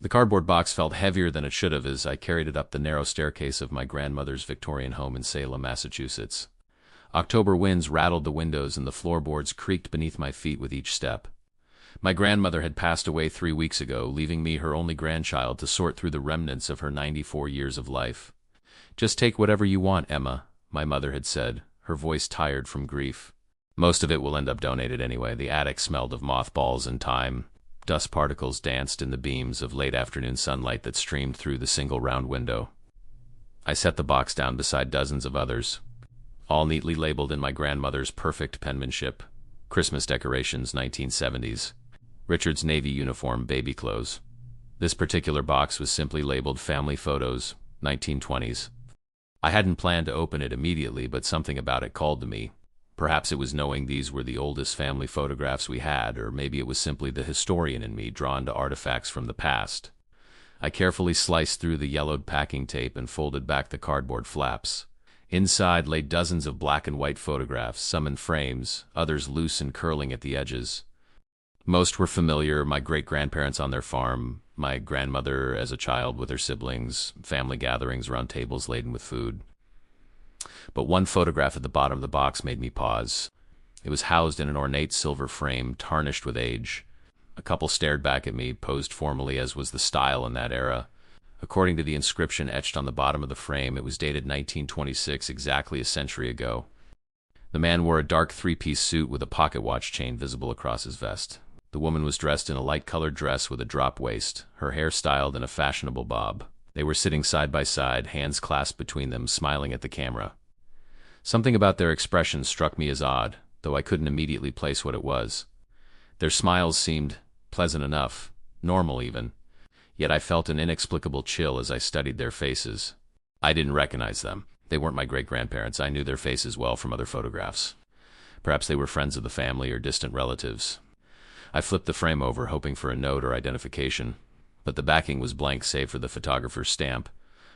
The cardboard box felt heavier than it should have as I carried it up the narrow staircase of my grandmother's Victorian home in Salem, Massachusetts. October winds rattled the windows and the floorboards creaked beneath my feet with each step. My grandmother had passed away 3 weeks ago, leaving me her only grandchild to sort through the remnants of her 94 years of life. "Just take whatever you want, Emma," my mother had said, her voice tired from grief. "Most of it will end up donated anyway." The attic smelled of mothballs and thyme. Dust particles danced in the beams of late afternoon sunlight that streamed through the single round window. I set the box down beside dozens of others, all neatly labeled in my grandmother's perfect penmanship. Christmas decorations, 1970s. Richard's Navy uniform, baby clothes. This particular box was simply labeled Family Photos, 1920s. I hadn't planned to open it immediately, but something about it called to me. Perhaps it was knowing these were the oldest family photographs we had, or maybe it was simply the historian in me drawn to artifacts from the past. I carefully sliced through the yellowed packing tape and folded back the cardboard flaps. Inside lay dozens of black and white photographs, some in frames, others loose and curling at the edges. Most were familiar: my great-grandparents on their farm, my grandmother as a child with her siblings, family gatherings around tables laden with food. But one photograph at the bottom of the box made me pause. It was housed in an ornate silver frame, tarnished with age. A couple stared back at me, posed formally as was the style in that era. According to the inscription etched on the bottom of the frame, it was dated 1926, exactly a century ago. The man wore a dark three-piece suit with a pocket watch chain visible across his vest. The woman was dressed in a light-colored dress with a drop waist, her hair styled in a fashionable bob. They were sitting side by side, hands clasped between them, smiling at the camera. Something about their expressions struck me as odd, though I couldn't immediately place what it was. Their smiles seemed pleasant enough, normal even, yet I felt an inexplicable chill as I studied their faces. I didn't recognize them. They weren't my great-grandparents. I knew their faces well from other photographs. Perhaps they were friends of the family or distant relatives. I flipped the frame over, hoping for a note or identification, but the backing was blank save for the photographer's stamp.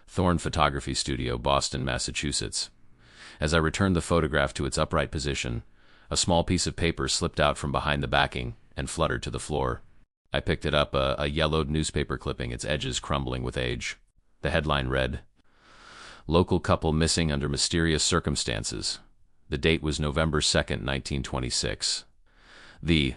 Thorne Photography Studio, Boston, Massachusetts. As I returned the photograph to its upright position, a small piece of paper slipped out from behind the backing and fluttered to the floor. I picked it up, a yellowed newspaper clipping, its edges crumbling with age. The headline read, "Local couple missing under mysterious circumstances." The date was November 2nd, 1926. The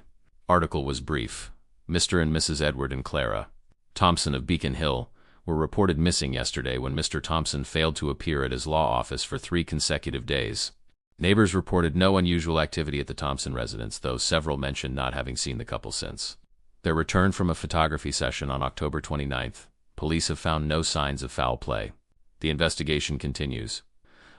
article was brief. Mr. and Mrs. Edward and Clara Thompson of Beacon Hill were reported missing yesterday when Mr. Thompson failed to appear at his law office for 3 consecutive days. Neighbors reported no unusual activity at the Thompson residence, though several mentioned not having seen the couple since their return from a photography session on October 29th. Police have found no signs of foul play. The investigation continues.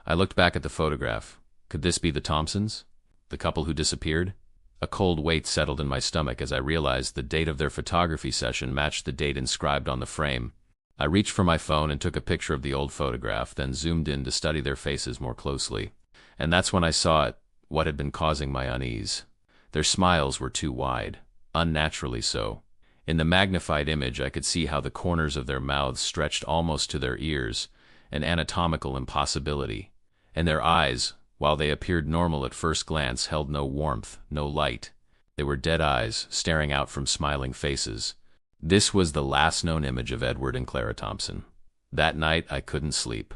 I looked back at the photograph. Could this be the Thompsons? The couple who disappeared? A cold weight settled in my stomach as I realized the date of their photography session matched the date inscribed on the frame. I reached for my phone and took a picture of the old photograph, then zoomed in to study their faces more closely. And that's when I saw it, what had been causing my unease. Their smiles were too wide, unnaturally so. In the magnified image, I could see how the corners of their mouths stretched almost to their ears, an anatomical impossibility. And their eyes, while they appeared normal at first glance, held no warmth, no light. They were dead eyes, staring out from smiling faces. This was the last known image of Edward and Clara Thompson. That night, I couldn't sleep.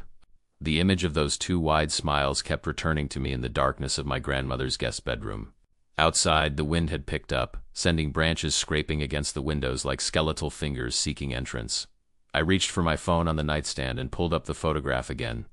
The image of those 2 wide smiles kept returning to me in the darkness of my grandmother's guest bedroom. Outside, the wind had picked up, sending branches scraping against the windows like skeletal fingers seeking entrance. I reached for my phone on the nightstand and pulled up the photograph again.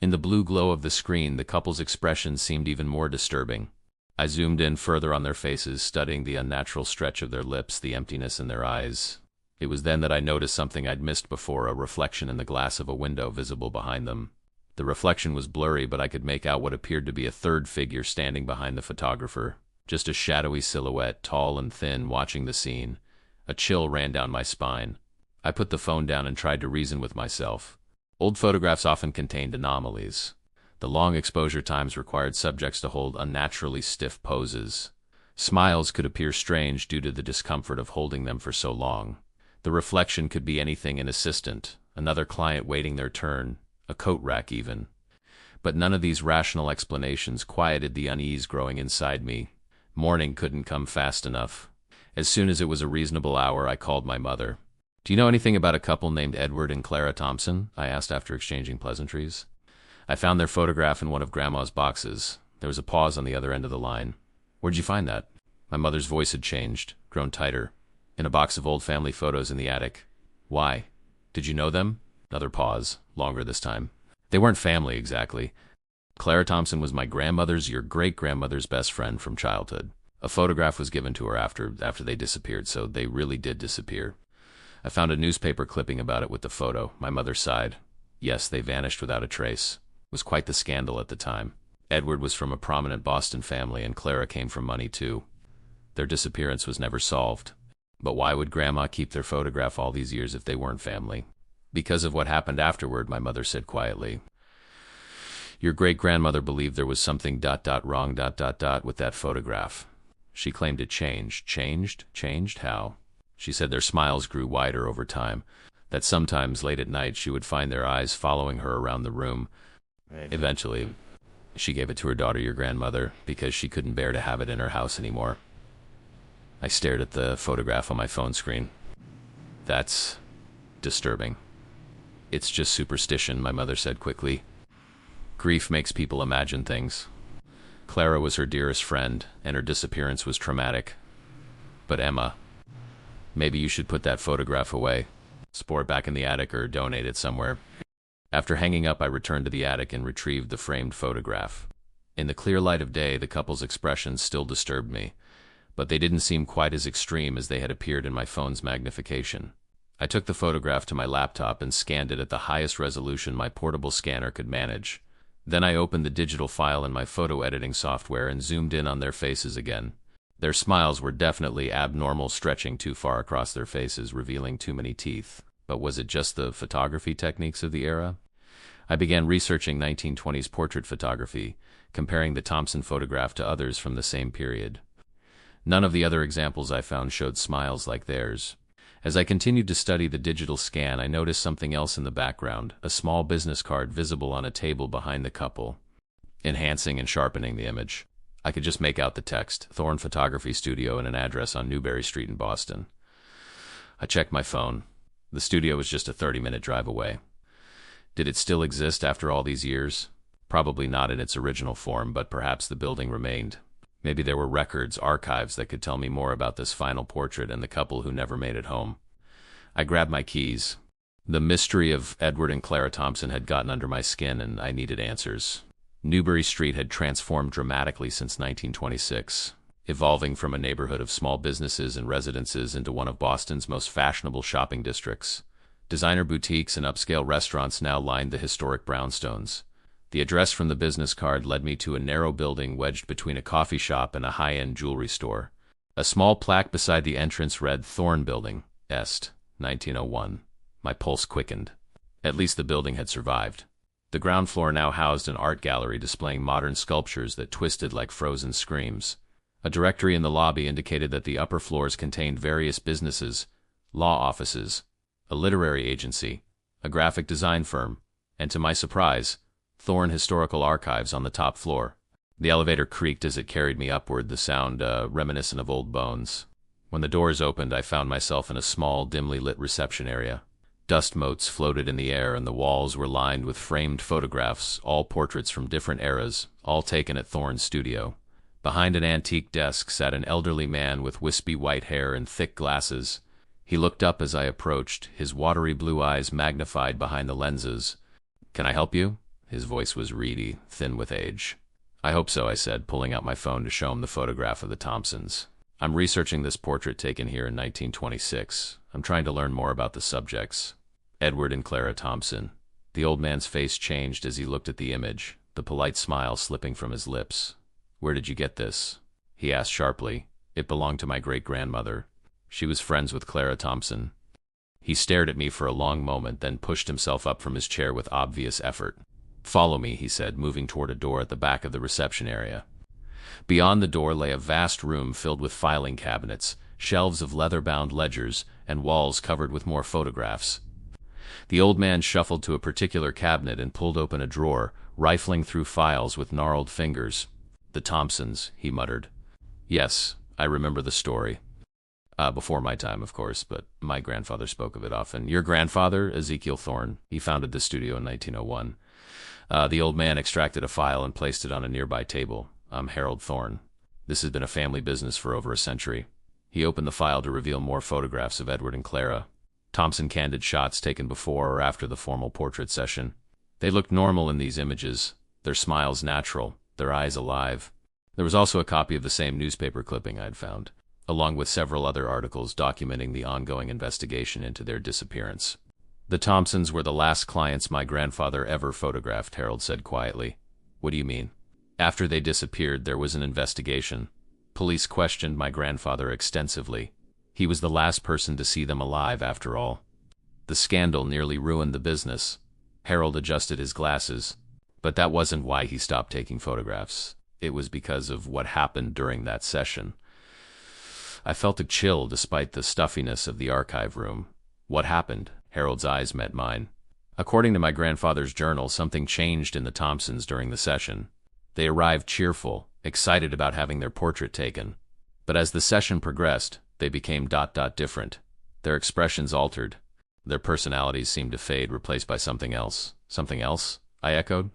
In the blue glow of the screen, the couple's expressions seemed even more disturbing. I zoomed in further on their faces, studying the unnatural stretch of their lips, the emptiness in their eyes. It was then that I noticed something I'd missed before, a reflection in the glass of a window visible behind them. The reflection was blurry, but I could make out what appeared to be a third figure standing behind the photographer. Just a shadowy silhouette, tall and thin, watching the scene. A chill ran down my spine. I put the phone down and tried to reason with myself. Old photographs often contained anomalies. The long exposure times required subjects to hold unnaturally stiff poses. Smiles could appear strange due to the discomfort of holding them for so long. The reflection could be anything: an assistant, another client waiting their turn, a coat rack even. But none of these rational explanations quieted the unease growing inside me. Morning couldn't come fast enough. As soon as it was a reasonable hour, I called my mother. Do you know anything about a couple named Edward and Clara Thompson? I asked after exchanging pleasantries. I found their photograph in one of Grandma's boxes. There was a pause on the other end of the line. Where'd you find that? My mother's voice had changed, grown tighter. In a box of old family photos in the attic. Why? Did you know them? Another pause, longer this time. They weren't family exactly. Clara Thompson was my grandmother's, your great-grandmother's best friend from childhood. A photograph was given to her after they disappeared, so they really did disappear. I found a newspaper clipping about it with the photo. My mother sighed. Yes, they vanished without a trace. It was quite the scandal at the time. Edward was from a prominent Boston family, and Clara came from money too. Their disappearance was never solved. But why would Grandma keep their photograph all these years if they weren't family? Because of what happened afterward, my mother said quietly. Your great-grandmother believed there was something wrong with that photograph. She claimed it changed. Changed? How? She said their smiles grew wider over time, that sometimes late at night she would find their eyes following her around the room. Eventually, she gave it to her daughter, your grandmother, because she couldn't bear to have it in her house anymore. I stared at the photograph on my phone screen. That's disturbing. It's just superstition, my mother said quickly. Grief makes people imagine things. Clara was her dearest friend, and her disappearance was traumatic. But Emma, maybe you should put that photograph away, store it back in the attic, or donate it somewhere. After hanging up, I returned to the attic and retrieved the framed photograph. In the clear light of day, the couple's expressions still disturbed me, but they didn't seem quite as extreme as they had appeared in my phone's magnification. I took the photograph to my laptop and scanned it at the highest resolution my portable scanner could manage. Then I opened the digital file in my photo editing software and zoomed in on their faces again. Their smiles were definitely abnormal, stretching too far across their faces, revealing too many teeth. But was it just the photography techniques of the era? I began researching 1920s portrait photography, comparing the Thompson photograph to others from the same period. None of the other examples I found showed smiles like theirs. As I continued to study the digital scan, I noticed something else in the background, a small business card visible on a table behind the couple, enhancing and sharpening the image. I could just make out the text, Thorne Photography Studio, and an address on Newbury Street in Boston. I checked my phone. The studio was just a 30-minute drive away. Did it still exist after all these years? Probably not in its original form, but perhaps the building remained. Maybe there were records, archives that could tell me more about this final portrait and the couple who never made it home. I grabbed my keys. The mystery of Edward and Clara Thompson had gotten under my skin, and I needed answers. Newbury Street had transformed dramatically since 1926, evolving from a neighborhood of small businesses and residences into one of Boston's most fashionable shopping districts. Designer boutiques and upscale restaurants now lined the historic brownstones. The address from the business card led me to a narrow building wedged between a coffee shop and a high-end jewelry store. A small plaque beside the entrance read Thorne Building, Est, 1901. My pulse quickened. At least the building had survived. The ground floor now housed an art gallery displaying modern sculptures that twisted like frozen screams. A directory in the lobby indicated that the upper floors contained various businesses, law offices, a literary agency, a graphic design firm, and to my surprise, Thorne Historical Archives on the top floor. The elevator creaked as it carried me upward, the sound reminiscent of old bones. When the doors opened, I found myself in a small, dimly lit reception area. Dust motes floated in the air, and the walls were lined with framed photographs, all portraits from different eras, all taken at Thorne's studio. Behind an antique desk sat an elderly man with wispy white hair and thick glasses. He looked up as I approached, his watery blue eyes magnified behind the lenses. "Can I help you?" His voice was reedy, thin with age. "I hope so," I said, pulling out my phone to show him the photograph of the Thompsons. "I'm researching this portrait taken here in 1926. I'm trying to learn more about the subjects. Edward and Clara Thompson." The old man's face changed as he looked at the image, the polite smile slipping from his lips. "Where did you get this?" he asked sharply. "It belonged to my great-grandmother. She was friends with Clara Thompson." He stared at me for a long moment, then pushed himself up from his chair with obvious effort. "Follow me," he said, moving toward a door at the back of the reception area. Beyond the door lay a vast room filled with filing cabinets, shelves of leather-bound ledgers, and walls covered with more photographs. The old man shuffled to a particular cabinet and pulled open a drawer, rifling through files with gnarled fingers. "The Thompsons," he muttered. "Yes, I remember the story. Before my time, of course, but my grandfather spoke of it often. Your grandfather, Ezekiel Thorne, he founded the studio in 1901. The old man extracted a file and placed it on a nearby table. I'm Harold Thorne. This has been a family business for over a century. He opened the file to reveal more photographs of Edward and Clara. Thompson candid shots taken before or after the formal portrait session. They looked normal in these images, their smiles natural, their eyes alive. There was also a copy of the same newspaper clipping I'd found, along with several other articles documenting the ongoing investigation into their disappearance. The Thompsons were the last clients my grandfather ever photographed, Harold said quietly. What do you mean? After they disappeared, there was an investigation. Police questioned my grandfather extensively. He was the last person to see them alive, after all. The scandal nearly ruined the business. Harold adjusted his glasses. But that wasn't why he stopped taking photographs. It was because of what happened during that session. I felt a chill despite the stuffiness of the archive room. What happened? Harold's eyes met mine. According to my grandfather's journal, something changed in the Thompsons during the session. They arrived cheerful, excited about having their portrait taken. But as the session progressed, they became different. Their expressions altered. Their personalities seemed to fade, replaced by something else. Something else? I echoed.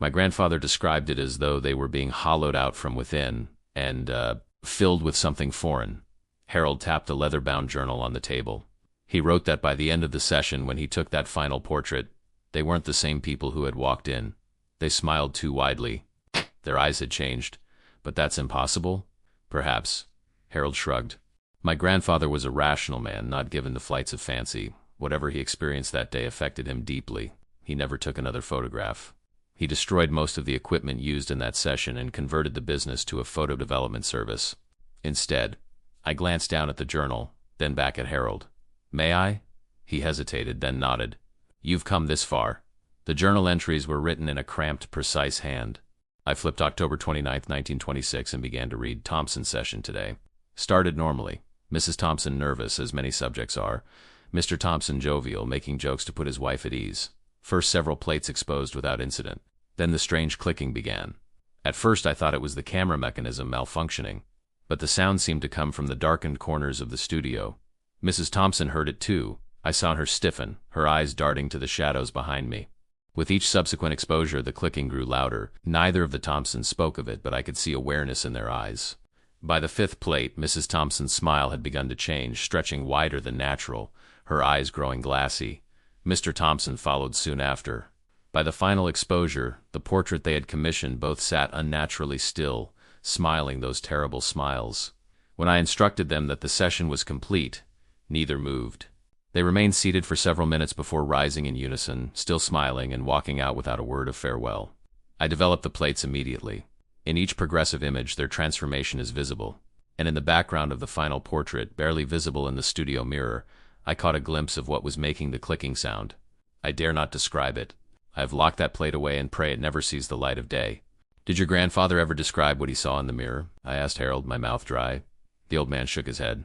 My grandfather described it as though they were being hollowed out from within and filled with something foreign. Harold tapped a leather-bound journal on the table. He wrote that by the end of the session, when he took that final portrait, they weren't the same people who had walked in. They smiled too widely. Their eyes had changed. But that's impossible? Perhaps. Harold shrugged. My grandfather was a rational man, not given to flights of fancy. Whatever he experienced that day affected him deeply. He never took another photograph. He destroyed most of the equipment used in that session and converted the business to a photo development service. Instead, I glanced down at the journal, then back at Harold. May I? He hesitated, then nodded. You've come this far. The journal entries were written in a cramped, precise hand. I flipped October 29th, 1926 and began to read Thompson session today. Started normally. Mrs. Thompson nervous, as many subjects are. Mr. Thompson jovial, making jokes to put his wife at ease. First several plates exposed without incident. Then the strange clicking began. At first I thought it was the camera mechanism malfunctioning, but the sound seemed to come from the darkened corners of the studio. Mrs. Thompson heard it too. I saw her stiffen, her eyes darting to the shadows behind me. With each subsequent exposure, the clicking grew louder. Neither of the Thompsons spoke of it, but I could see awareness in their eyes. By the fifth plate, Mrs. Thompson's smile had begun to change, stretching wider than natural, her eyes growing glassy. Mr. Thompson followed soon after. By the final exposure, the portrait they had commissioned both sat unnaturally still, smiling those terrible smiles. When I instructed them that the session was complete, neither moved. They remained seated for several minutes before rising in unison, still smiling and walking out without a word of farewell. I developed the plates immediately. In each progressive image, their transformation is visible, and in the background of the final portrait, barely visible in the studio mirror, I caught a glimpse of what was making the clicking sound. I dare not describe it. I have locked that plate away and pray it never sees the light of day. Did your grandfather ever describe what he saw in the mirror? I asked Harold, my mouth dry. The old man shook his head.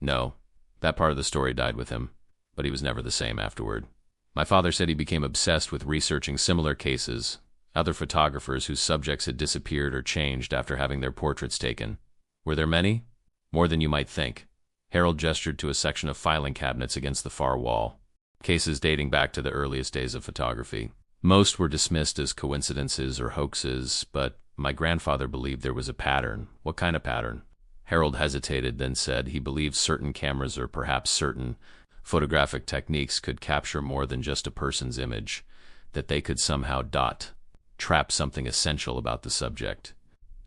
No, that part of the story died with him, but he was never the same afterward. My father said he became obsessed with researching similar cases, other photographers whose subjects had disappeared or changed after having their portraits taken. Were there many? More than you might think. Harold gestured to a section of filing cabinets against the far wall. Cases dating back to the earliest days of photography. Most were dismissed as coincidences or hoaxes, but my grandfather believed there was a pattern. What kind of pattern? Harold hesitated, then said he believed certain cameras or perhaps certain photographic techniques could capture more than just a person's image, that they could somehow trap something essential about the subject,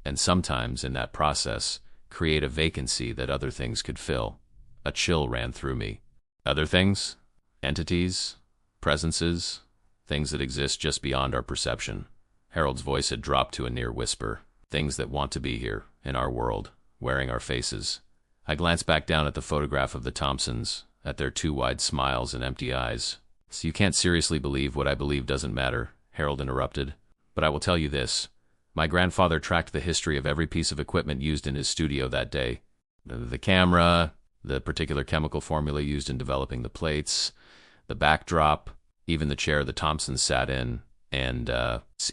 and sometimes, in that process, create a vacancy that other things could fill. A chill ran through me. Other things? Entities? Presences? Things that exist just beyond our perception. Harold's voice had dropped to a near whisper. Things that want to be here, in our world, wearing our faces. I glanced back down at the photograph of the Thompsons, at their two wide smiles and empty eyes. So you can't seriously believe what I believe doesn't matter, Harold interrupted. But I will tell you this. My grandfather tracked the history of every piece of equipment used in his studio that day. The camera, the particular chemical formula used in developing the plates, the backdrop, even the chair the Thompsons sat in, and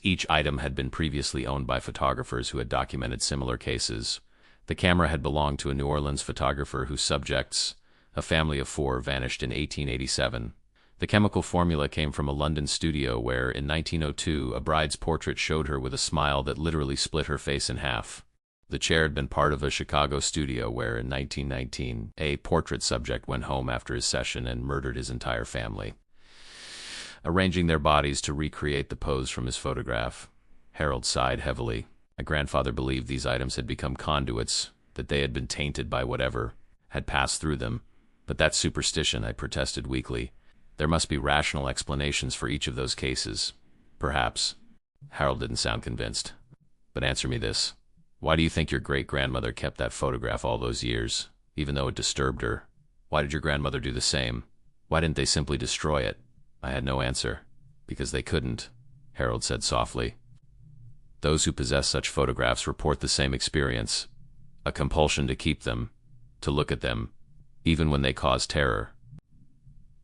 each item had been previously owned by photographers who had documented similar cases. The camera had belonged to a New Orleans photographer whose subjects, a family of 4, vanished in 1887. The chemical formula came from a London studio where, in 1902, a bride's portrait showed her with a smile that literally split her face in half. The chair had been part of a Chicago studio where, in 1919, a portrait subject went home after his session and murdered his entire family, arranging their bodies to recreate the pose from his photograph. Harold sighed heavily. My grandfather believed these items had become conduits, that they had been tainted by whatever had passed through them. But that's superstition, I protested weakly. There must be rational explanations for each of those cases. Perhaps. Harold didn't sound convinced. But answer me this. Why do you think your great-grandmother kept that photograph all those years, even though it disturbed her? Why did your grandmother do the same? Why didn't they simply destroy it? I had no answer. Because they couldn't, Harold said softly. Those who possess such photographs report the same experience, a compulsion to keep them, to look at them, even when they cause terror.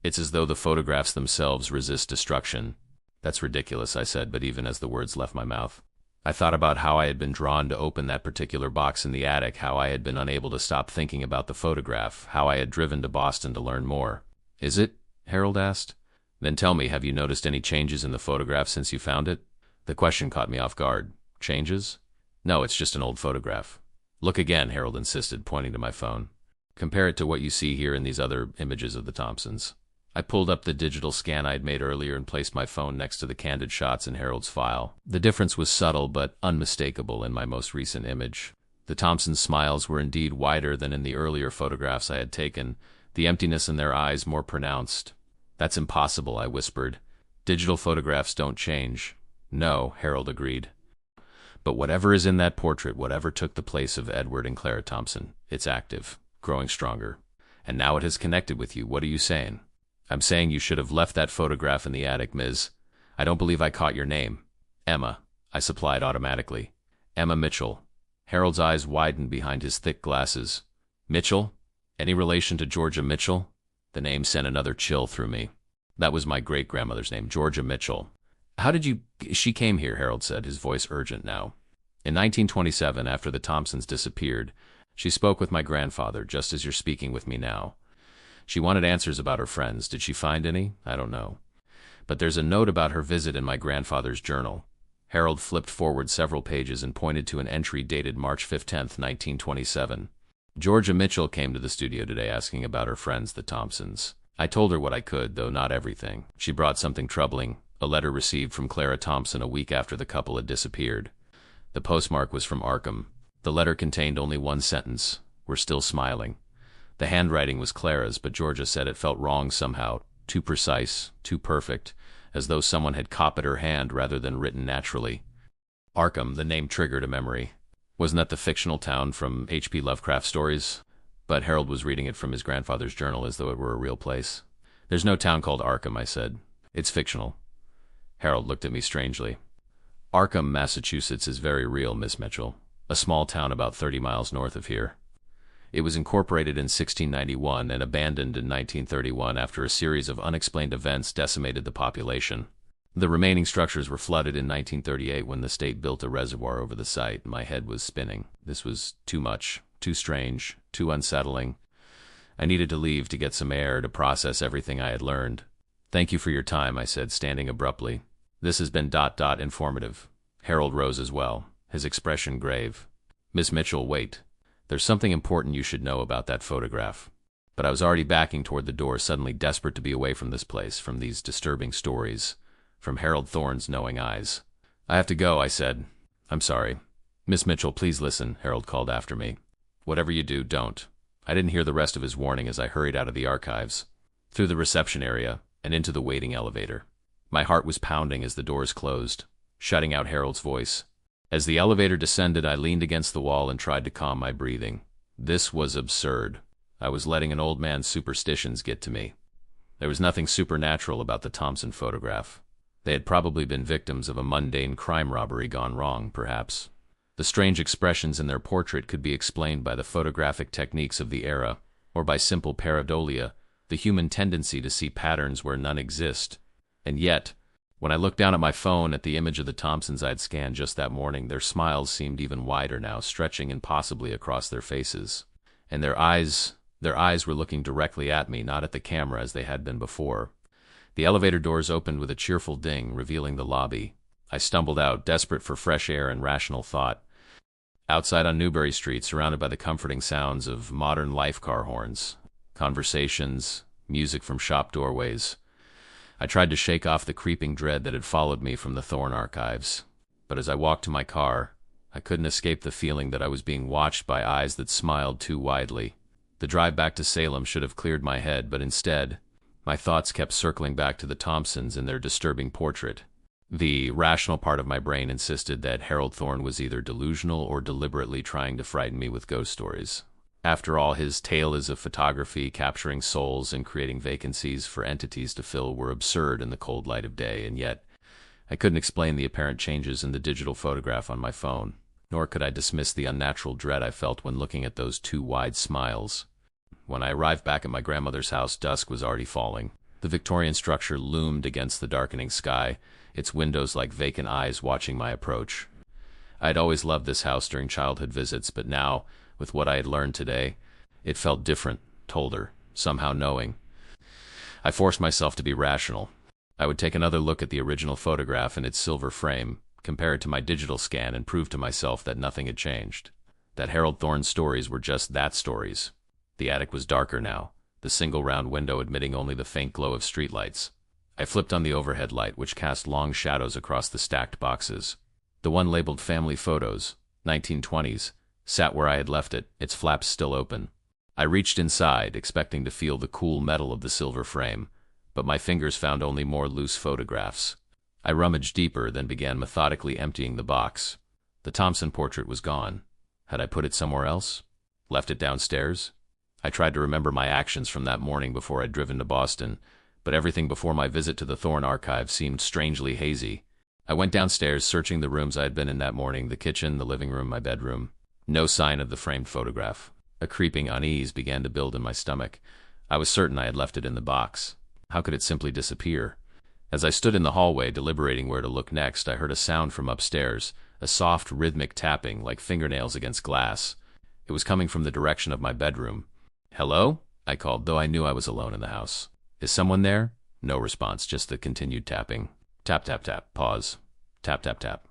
It's as though the photographs themselves resist destruction. That's ridiculous, I said, but even as the words left my mouth, I thought about how I had been drawn to open that particular box in the attic, how I had been unable to stop thinking about the photograph, how I had driven to Boston to learn more. Is it? Harold asked. Then tell me, have you noticed any changes in the photograph since you found it? The question caught me off guard. Changes? No, it's just an old photograph. Look again, Harold insisted, pointing to my phone. Compare it to what you see here in these other images of the Thompsons. I pulled up the digital scan I'd made earlier and placed my phone next to the candid shots in Harold's file. The difference was subtle but unmistakable in my most recent image. The Thompsons' smiles were indeed wider than in the earlier photographs I had taken, the emptiness in their eyes more pronounced. That's impossible, I whispered. Digital photographs don't change. No, Harold agreed. But whatever is in that portrait, whatever took the place of Edward and Clara Thompson, it's active, growing stronger. And now it has connected with you. What are you saying? I'm saying you should have left that photograph in the attic, Ms. I don't believe I caught your name. Emma, I supplied automatically. Emma Mitchell. Harold's eyes widened behind his thick glasses. Mitchell? Any relation to Georgia Mitchell? The name sent another chill through me. That was my great-grandmother's name, Georgia Mitchell. How did you... She came here, Harold said, his voice urgent now. In 1927, after the Thompsons disappeared, she spoke with my grandfather, just as you're speaking with me now. She wanted answers about her friends. Did she find any? I don't know. But there's a note about her visit in my grandfather's journal. Harold flipped forward several pages and pointed to an entry dated March 15th, 1927. Georgia Mitchell came to the studio today asking about her friends, the Thompsons. I told her what I could, though not everything. She brought something troubling, a letter received from Clara Thompson a week after the couple had disappeared. The postmark was from Arkham. The letter contained only one sentence. We're still smiling. The handwriting was Clara's, but Georgia said it felt wrong somehow, too precise, too perfect, as though someone had copied her hand rather than written naturally. Arkham, the name triggered a memory. Wasn't that the fictional town from H.P. Lovecraft stories? But Harold was reading it from his grandfather's journal as though it were a real place. There's no town called Arkham, I said. It's fictional. Harold looked at me strangely. Arkham, Massachusetts is very real, Miss Mitchell. A small town about 30 miles north of here. It was incorporated in 1691 and abandoned in 1931 after a series of unexplained events decimated the population. The remaining structures were flooded in 1938 when the state built a reservoir over the site. My head was spinning. This was too much, too strange, too unsettling. I needed to leave to get some air to process everything I had learned. Thank you for your time, I said, standing abruptly. This has been ... informative. Harold rose as well, his expression grave. Miss Mitchell, wait. There's something important you should know about that photograph. But I was already backing toward the door, suddenly desperate to be away from this place, from these disturbing stories, from Harold Thorne's knowing eyes. I have to go, I said. I'm sorry. Miss Mitchell, please listen, Harold called after me. Whatever you do, don't. I didn't hear the rest of his warning as I hurried out of the archives, through the reception area, and into the waiting elevator. My heart was pounding as the doors closed, shutting out Harold's voice. As the elevator descended, I leaned against the wall and tried to calm my breathing. This was absurd. I was letting an old man's superstitions get to me. There was nothing supernatural about the Thompson photograph. They had probably been victims of a mundane crime robbery gone wrong, perhaps. The strange expressions in their portrait could be explained by the photographic techniques of the era, or by simple pareidolia, the human tendency to see patterns where none exist. And yet, When I looked down at my phone at the image of the Thompsons I'd scanned just that morning, their smiles seemed even wider now, stretching impossibly across their faces. And their eyes were looking directly at me, not at the camera as they had been before. The elevator doors opened with a cheerful ding, revealing the lobby. I stumbled out, desperate for fresh air and rational thought. Outside on Newbury Street, surrounded by the comforting sounds of modern life car horns, conversations, music from shop doorways, I tried to shake off the creeping dread that had followed me from the Thorn archives. But as I walked to my car, I couldn't escape the feeling that I was being watched by eyes that smiled too widely. The drive back to Salem should have cleared my head, but instead, my thoughts kept circling back to the Thompsons and their disturbing portrait. The rational part of my brain insisted that Harold Thorne was either delusional or deliberately trying to frighten me with ghost stories. After all, his tale is of photography, capturing souls and creating vacancies for entities to fill were absurd in the cold light of day, and yet I couldn't explain the apparent changes in the digital photograph on my phone, nor could I dismiss the unnatural dread I felt when looking at those two wide smiles. When I arrived back at my grandmother's house, dusk was already falling. The Victorian structure loomed against the darkening sky, its windows like vacant eyes watching my approach. I had always loved this house during childhood visits, but now, with what I had learned today, it felt different, colder, somehow knowing. I forced myself to be rational. I would take another look at the original photograph in its silver frame, compare it to my digital scan, and prove to myself that nothing had changed. That Harold Thorne's stories were just that, stories. The attic was darker now, the single round window admitting only the faint glow of streetlights. I flipped on the overhead light, which cast long shadows across the stacked boxes. The one labeled Family Photos, 1920s, sat where I had left it, its flaps still open. I reached inside, expecting to feel the cool metal of the silver frame, but my fingers found only more loose photographs. I rummaged deeper, then began methodically emptying the box. The Thompson portrait was gone. Had I put it somewhere else? Left it downstairs? I tried to remember my actions from that morning before I'd driven to Boston, but everything before my visit to the Thorne archive seemed strangely hazy. I went downstairs, searching the rooms I had been in that morning, the kitchen, the living room, my bedroom. No sign of the framed photograph. A creeping unease began to build in my stomach. I was certain I had left it in the box. How could it simply disappear? As I stood in the hallway, deliberating where to look next, I heard a sound from upstairs, a soft, rhythmic tapping, like fingernails against glass. It was coming from the direction of my bedroom. "Hello?" I called, though I knew I was alone in the house. "Is someone there?" No response, just the continued tapping. Tap, tap, tap. Pause. Tap, tap, tap.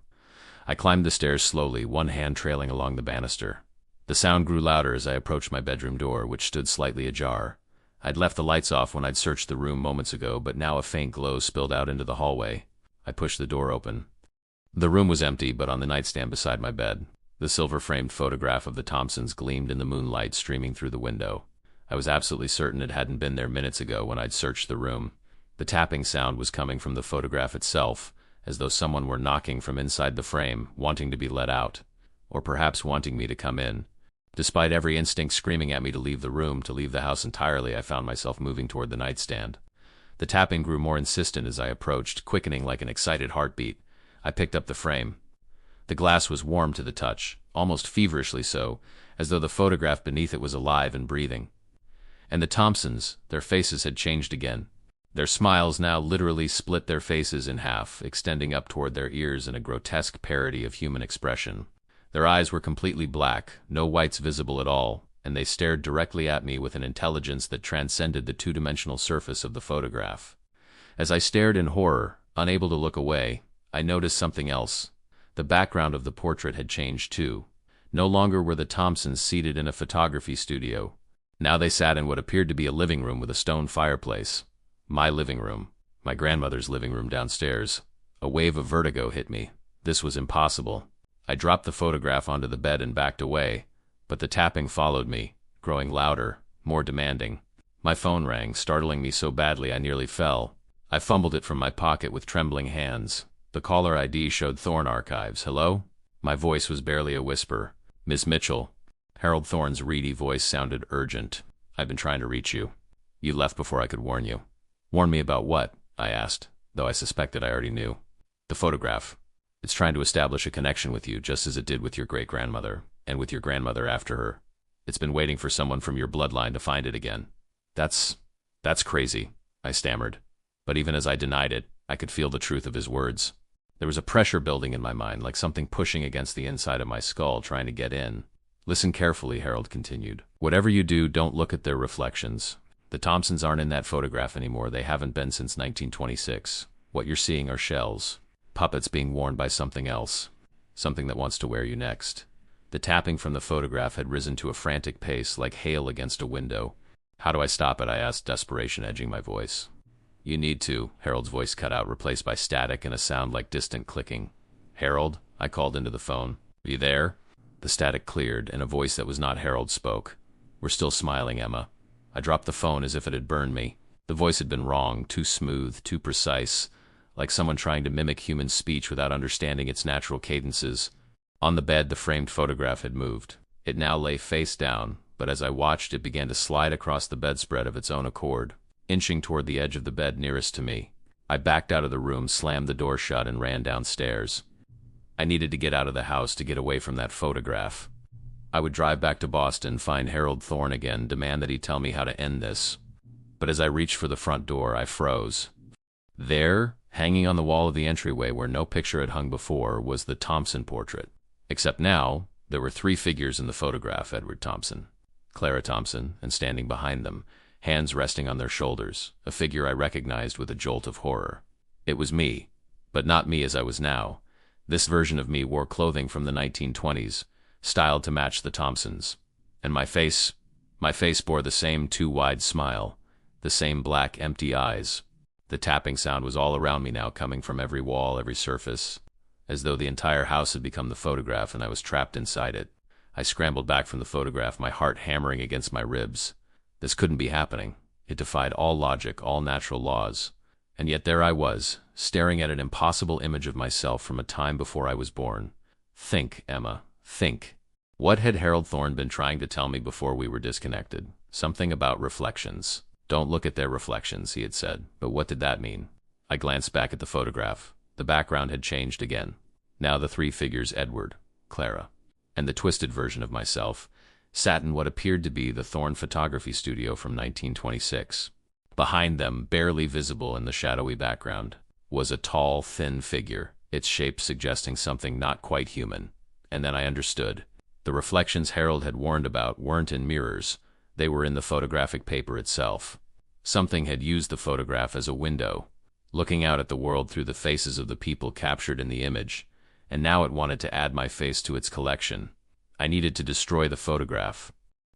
I climbed the stairs slowly, one hand trailing along the banister. The sound grew louder as I approached my bedroom door, which stood slightly ajar. I'd left the lights off when I'd searched the room moments ago, but now a faint glow spilled out into the hallway. I pushed the door open. The room was empty, but on the nightstand beside my bed, the silver-framed photograph of the Thompsons gleamed in the moonlight streaming through the window. I was absolutely certain it hadn't been there minutes ago when I'd searched the room. The tapping sound was coming from the photograph itself, as though someone were knocking from inside the frame, wanting to be let out, or perhaps wanting me to come in. Despite every instinct screaming at me to leave the room, to leave the house entirely, I found myself moving toward the nightstand. The tapping grew more insistent as I approached, quickening like an excited heartbeat. I picked up the frame. The glass was warm to the touch, almost feverishly so, as though the photograph beneath it was alive and breathing. And the Thompsons, their faces had changed again. Their smiles now literally split their faces in half, extending up toward their ears in a grotesque parody of human expression. Their eyes were completely black, no whites visible at all, and they stared directly at me with an intelligence that transcended the two-dimensional surface of the photograph. As I stared in horror, unable to look away, I noticed something else. The background of the portrait had changed too. No longer were the Thompsons seated in a photography studio. Now they sat in what appeared to be a living room with a stone fireplace. My living room. My grandmother's living room downstairs. A wave of vertigo hit me. This was impossible. I dropped the photograph onto the bed and backed away, but the tapping followed me, growing louder, more demanding. My phone rang, startling me so badly I nearly fell. I fumbled it from my pocket with trembling hands. The caller ID showed Thorne Archives. "Hello?" My voice was barely a whisper. "Miss Mitchell." Harold Thorne's reedy voice sounded urgent. "I've been trying to reach you. You left before I could warn you." "Warn me about what?" I asked, though I suspected I already knew. "The photograph. It's trying to establish a connection with you, just as it did with your great-grandmother, and with your grandmother after her. It's been waiting for someone from your bloodline to find it again." That's crazy," I stammered. But even as I denied it, I could feel the truth of his words. There was a pressure building in my mind, like something pushing against the inside of my skull, trying to get in. Listen carefully, Harold continued. Whatever you do, don't look at their reflections. The Thompsons aren't in that photograph anymore. They haven't been since 1926. What you're seeing are shells, puppets being worn by something else, something that wants to wear you next. The tapping from the photograph had risen to a frantic pace, like hail against a window. How do I stop it? I asked, desperation edging my voice. You need to, Harold's voice cut out, replaced by static and a sound like distant clicking. Harold, I called into the phone. Are you there? The static cleared, and a voice that was not Harold spoke. We're still smiling, Emma. I dropped the phone as if it had burned me. The voice had been wrong, too smooth, too precise, like someone trying to mimic human speech without understanding its natural cadences. On the bed, the framed photograph had moved. It now lay face down, but as I watched, it began to slide across the bedspread of its own accord, inching toward the edge of the bed nearest to me. I backed out of the room, slammed the door shut, and ran downstairs. I needed to get out of the house, to get away from that photograph. I would drive back to Boston, find Harold Thorne again, demand that he tell me how to end this. But as I reached for the front door, I froze. There, hanging on the wall of the entryway where no picture had hung before, was the Thompson portrait. Except now, there were 3 figures in the photograph: Edward Thompson, Clara Thompson, and standing behind them, hands resting on their shoulders, a figure I recognized with a jolt of horror. It was me, but not me as I was now. This version of me wore clothing from the 1920s, styled to match the Thompsons. And my face bore the same too wide smile, the same black, empty eyes. The tapping sound was all around me now, coming from every wall, every surface, as though the entire house had become the photograph and I was trapped inside it. I scrambled back from the photograph, my heart hammering against my ribs. This couldn't be happening. It defied all logic, all natural laws. And yet there I was, staring at an impossible image of myself from a time before I was born. Think, Emma, think. What had Harold Thorne been trying to tell me before we were disconnected? Something about reflections. Don't look at their reflections, he had said. But what did that mean? I glanced back at the photograph. The background had changed again. Now the 3 figures, Edward, Clara, and the twisted version of myself, sat in what appeared to be the Thorne photography studio from 1926. Behind them, barely visible in the shadowy background, was a tall, thin figure, its shape suggesting something not quite human. And then I understood. The reflections Harold had warned about weren't in mirrors. They were in the photographic paper itself. Something had used the photograph as a window, looking out at the world through the faces of the people captured in the image, and now it wanted to add my face to its collection. I needed to destroy the photograph.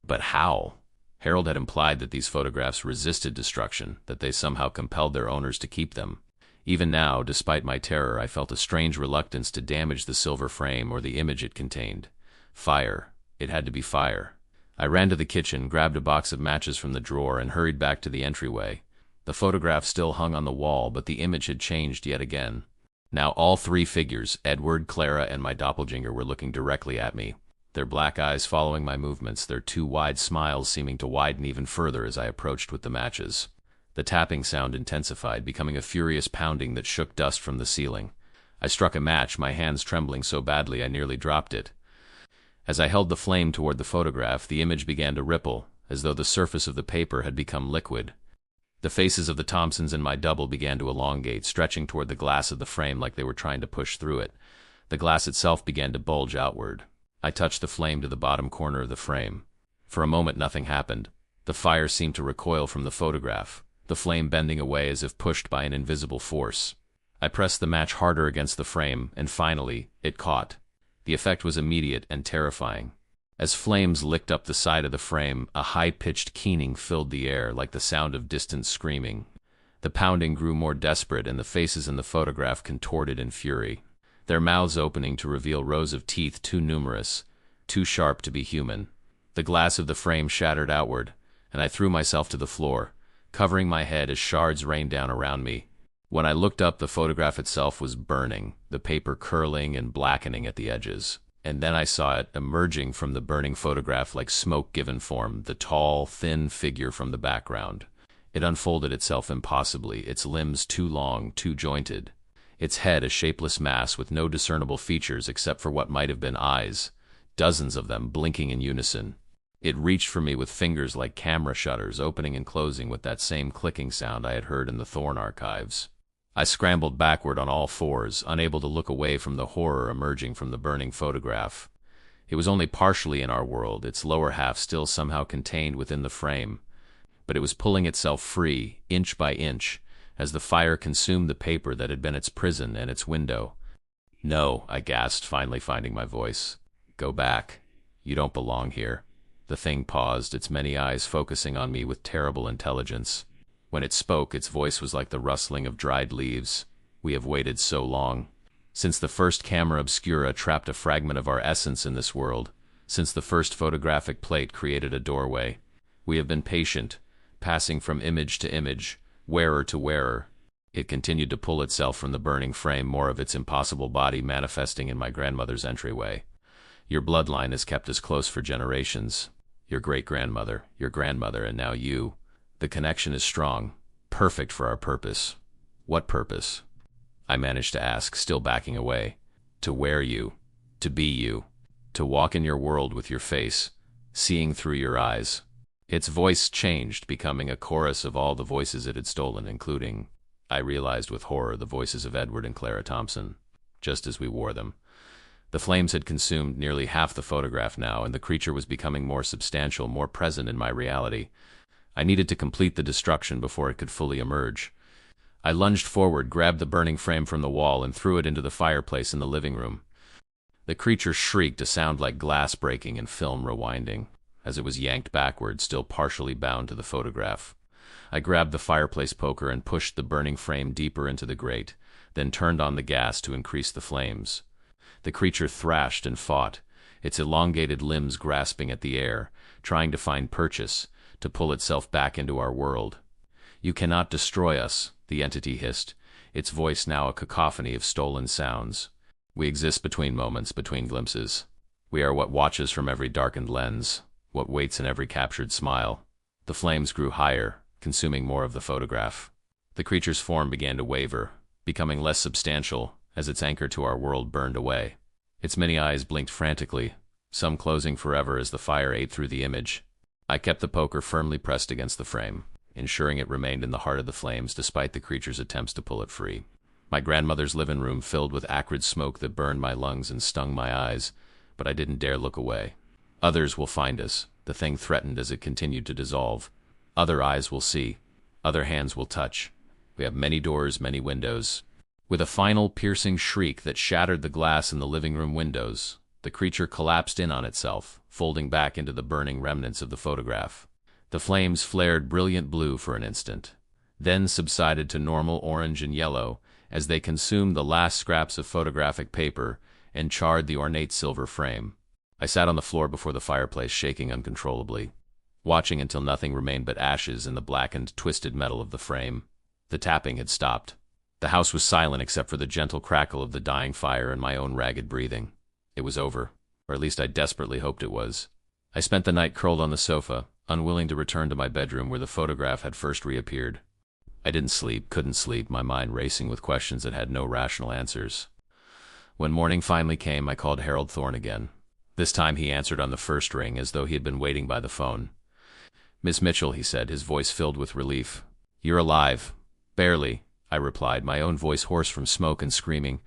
But how? Harold had implied that these photographs resisted destruction, that they somehow compelled their owners to keep them. Even now, despite my terror, I felt a strange reluctance to damage the silver frame or the image it contained. Fire. It had to be fire. I ran to the kitchen, grabbed a box of matches from the drawer, and hurried back to the entryway. The photograph still hung on the wall, but the image had changed yet again. Now all 3 figures, Edward, Clara, and my doppelganger, were looking directly at me, their black eyes following my movements, their 2 wide smiles seeming to widen even further as I approached with the matches. The tapping sound intensified, becoming a furious pounding that shook dust from the ceiling. I struck a match, my hands trembling so badly I nearly dropped it. As I held the flame toward the photograph, the image began to ripple, as though the surface of the paper had become liquid. The faces of the Thompsons and my double began to elongate, stretching toward the glass of the frame like they were trying to push through it. The glass itself began to bulge outward. I touched the flame to the bottom corner of the frame. For a moment nothing happened. The fire seemed to recoil from the photograph, the flame bending away as if pushed by an invisible force. I pressed the match harder against the frame, and finally, it caught. The effect was immediate and terrifying. As flames licked up the side of the frame, a high-pitched keening filled the air like the sound of distant screaming. The pounding grew more desperate, and the faces in the photograph contorted in fury, their mouths opening to reveal rows of teeth too numerous, too sharp to be human. The glass of the frame shattered outward, and I threw myself to the floor, covering my head as shards rained down around me. When I looked up, the photograph itself was burning, the paper curling and blackening at the edges. And then I saw it emerging from the burning photograph like smoke given form, the tall, thin figure from the background. It unfolded itself impossibly, its limbs too long, too jointed, its head a shapeless mass with no discernible features except for what might have been eyes, dozens of them blinking in unison. It reached for me with fingers like camera shutters, opening and closing with that same clicking sound I had heard in the Thorne archives. I scrambled backward on all fours, unable to look away from the horror emerging from the burning photograph. It was only partially in our world, its lower half still somehow contained within the frame, but it was pulling itself free, inch by inch, as the fire consumed the paper that had been its prison and its window. "No," I gasped, finally finding my voice. "Go back. You don't belong here." The thing paused, its many eyes focusing on me with terrible intelligence. When it spoke, its voice was like the rustling of dried leaves. "We have waited so long. Since the first camera obscura trapped a fragment of our essence in this world, since the first photographic plate created a doorway, we have been patient, passing from image to image, wearer to wearer." It continued to pull itself from the burning frame, more of its impossible body manifesting in my grandmother's entryway. "Your bloodline has kept us close for generations. Your great-grandmother, your grandmother, and now you. The connection is strong, perfect for our purpose." "What purpose?" I managed to ask, still backing away. "To wear you, to be you, to walk in your world with your face, seeing through your eyes." Its voice changed, becoming a chorus of all the voices it had stolen, including, I realized with horror, the voices of Edward and Clara Thompson, just as we wore them. The flames had consumed nearly half the photograph now, and the creature was becoming more substantial, more present in my reality. I needed to complete the destruction before it could fully emerge. I lunged forward, grabbed the burning frame from the wall, and threw it into the fireplace in the living room. The creature shrieked, a sound like glass breaking and film rewinding, as it was yanked backward, still partially bound to the photograph. I grabbed the fireplace poker and pushed the burning frame deeper into the grate, then turned on the gas to increase the flames. The creature thrashed and fought, its elongated limbs grasping at the air, trying to find purchase, to pull itself back into our world. "You cannot destroy us," the entity hissed, its voice now a cacophony of stolen sounds. "We exist between moments, between glimpses. We are what watches from every darkened lens, what waits in every captured smile." The flames grew higher, consuming more of the photograph. The creature's form began to waver, becoming less substantial as its anchor to our world burned away. Its many eyes blinked frantically, some closing forever as the fire ate through the image. I kept the poker firmly pressed against the frame, ensuring it remained in the heart of the flames despite the creature's attempts to pull it free. My grandmother's living room filled with acrid smoke that burned my lungs and stung my eyes, but I didn't dare look away. "Others will find us," the thing threatened as it continued to dissolve. "Other eyes will see. Other hands will touch. We have many doors, many windows." With a final piercing shriek that shattered the glass in the living room windows, the creature collapsed in on itself, folding back into the burning remnants of the photograph. The flames flared brilliant blue for an instant, then subsided to normal orange and yellow as they consumed the last scraps of photographic paper and charred the ornate silver frame. I sat on the floor before the fireplace, shaking uncontrollably, watching until nothing remained but ashes in the blackened, twisted metal of the frame. The tapping had stopped. The house was silent except for the gentle crackle of the dying fire and my own ragged breathing. It was over, or at least I desperately hoped it was. I spent the night curled on the sofa, unwilling to return to my bedroom where the photograph had first reappeared. I didn't sleep, couldn't sleep, my mind racing with questions that had no rational answers. When morning finally came, I called Harold Thorne again. This time he answered on the first ring, as though he had been waiting by the phone. "Miss Mitchell," he said, his voice filled with relief. "You're alive." "Barely," I replied, my own voice hoarse from smoke and screaming.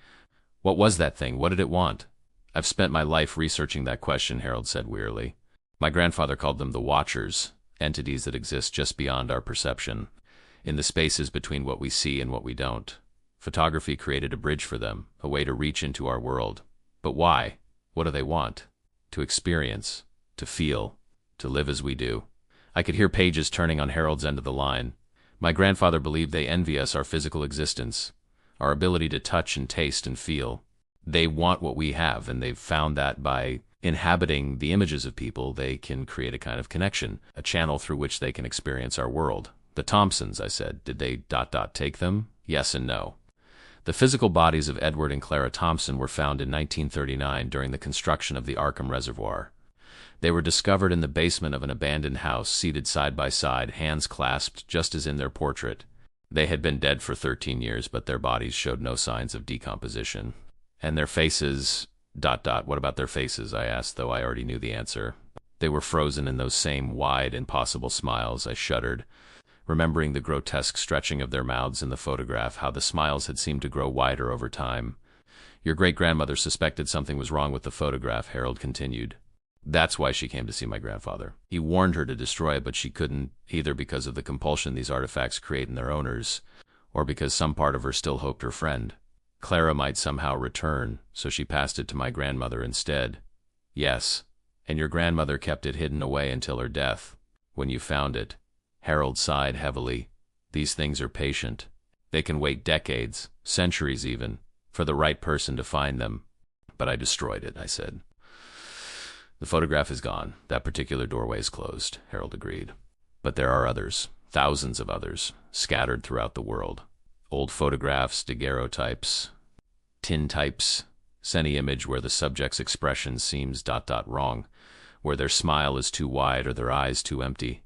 "What was that thing? What did it want?" "I've spent my life researching that question," Harold said wearily. "My grandfather called them the Watchers, entities that exist just beyond our perception, in the spaces between what we see and what we don't. Photography created a bridge for them, a way to reach into our world. But why? What do they want? To experience, to feel, to live as we do." I could hear pages turning on Harold's end of the line. "My grandfather believed they envy us our physical existence, our ability to touch and taste and feel. They want what we have, and they've found that by inhabiting the images of people, they can create a kind of connection, a channel through which they can experience our world." "The Thompsons," I said. "Did they take them?" "Yes and no." The physical bodies of Edward and Clara Thompson were found in 1939 during the construction of the Arkham Reservoir. They were discovered in the basement of an abandoned house, seated side by side, hands clasped, just as in their portrait. They had been dead for 13 years, but their bodies showed no signs of decomposition. "And their faces... What about their faces?" I asked, though I already knew the answer. "They were frozen in those same wide, impossible smiles." I shuddered. remembering the grotesque stretching of their mouths in the photograph, how the smiles had seemed to grow wider over time. Your great-grandmother suspected something was wrong with the photograph, Harold continued. That's why she came to see my grandfather. He warned her to destroy it, but she couldn't, either because of the compulsion these artifacts create in their owners, or because some part of her still hoped her friend, Clara, might somehow return, so she passed it to my grandmother instead. Yes, and your grandmother kept it hidden away until her death. When you found it, Harold sighed heavily. These things are patient. They can wait decades, centuries even, for the right person to find them. But I destroyed it, I said. The photograph is gone. That particular doorway is closed, Harold agreed. But there are others, thousands of others, scattered throughout the world. Old photographs, daguerreotypes, tintypes, any image where the subject's expression seems ... wrong, where their smile is too wide or their eyes too empty.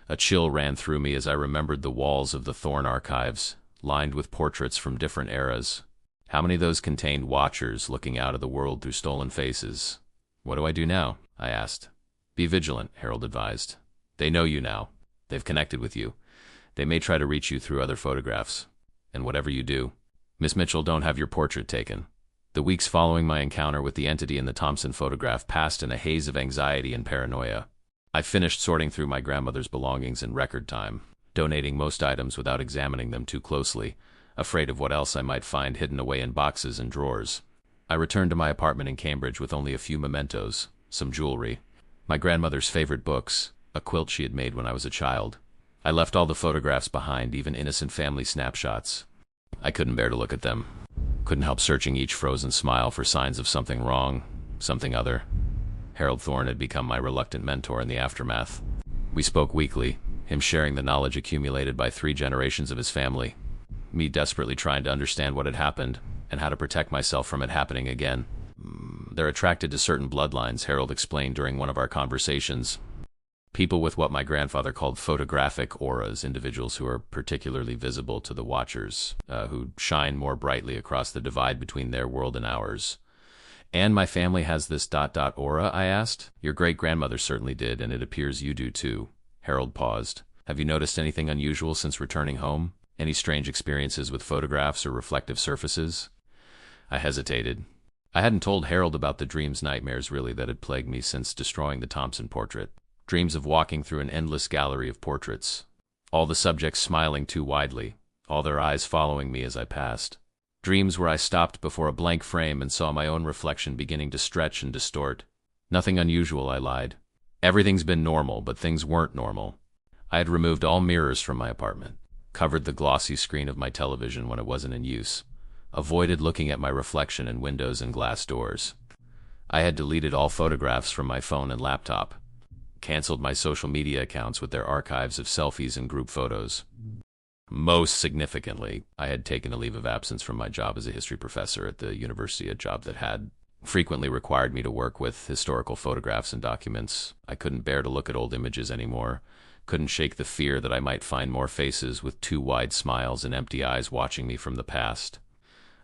A chill ran through me as I remembered the walls of the Thorn archives, lined with portraits from different eras. How many of those contained watchers looking out at the world through stolen faces? What do I do now? I asked. Be vigilant, Harold advised. They know you now. They've connected with you. They may try to reach you through other photographs. And whatever you do, Miss Mitchell, don't have your portrait taken. The weeks following my encounter with the entity in the Thompson photograph passed in a haze of anxiety and paranoia. I finished sorting through my grandmother's belongings in record time, donating most items without examining them too closely, afraid of what else I might find hidden away in boxes and drawers. I returned to my apartment in Cambridge with only a few mementos, some jewelry, my grandmother's favorite books, a quilt she had made when I was a child. I left all the photographs behind, even innocent family snapshots. I couldn't bear to look at them. Couldn't help searching each frozen smile for signs of something wrong, something other. Harold Thorne had become my reluctant mentor in the aftermath. We spoke weekly, him sharing the knowledge accumulated by 3 generations of his family, me desperately trying to understand what had happened and how to protect myself from it happening again. They're attracted to certain bloodlines, Harold explained during one of our conversations. People with what my grandfather called photographic auras, individuals who are particularly visible to the watchers, who shine more brightly across the divide between their world and ours. And my family has this ... aura, I asked. Your great-grandmother certainly did, and it appears you do too. Harold paused. Have you noticed anything unusual since returning home? Any strange experiences with photographs or reflective surfaces? I hesitated. I hadn't told Harold about the nightmares really that had plagued me since destroying the Thompson portrait. Dreams of walking through an endless gallery of portraits. All the subjects smiling too widely, all their eyes following me as I passed. Dreams where I stopped before a blank frame and saw my own reflection beginning to stretch and distort. Nothing unusual, I lied. Everything's been normal, but things weren't normal. I had removed all mirrors from my apartment, covered the glossy screen of my television when it wasn't in use, avoided looking at my reflection in windows and glass doors. I had deleted all photographs from my phone and laptop, canceled my social media accounts with their archives of selfies and group photos. Most significantly, I had taken a leave of absence from my job as a history professor at the university, a job that had frequently required me to work with historical photographs and documents. I couldn't bear to look at old images anymore, couldn't shake the fear that I might find more faces with too wide smiles and empty eyes watching me from the past.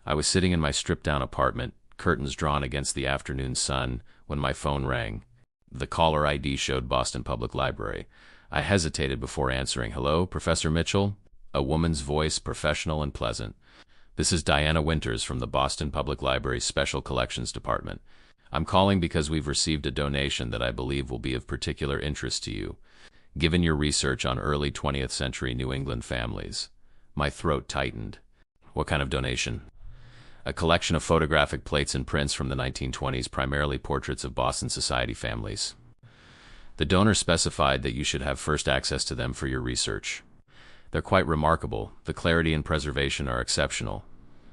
I was sitting in my stripped-down apartment, curtains drawn against the afternoon sun, when my phone rang. The caller ID showed Boston Public Library. I hesitated before answering. Hello, Professor Mitchell? A woman's voice, professional and pleasant. This is Diana Winters from the Boston Public Library's Special Collections Department. I'm calling because we've received a donation that I believe will be of particular interest to you, given your research on early 20th century New England families. My throat tightened. What kind of donation? A collection of photographic plates and prints from the 1920s, primarily portraits of Boston society families. The donor specified that you should have first access to them for your research. They're quite remarkable. The clarity and preservation are exceptional.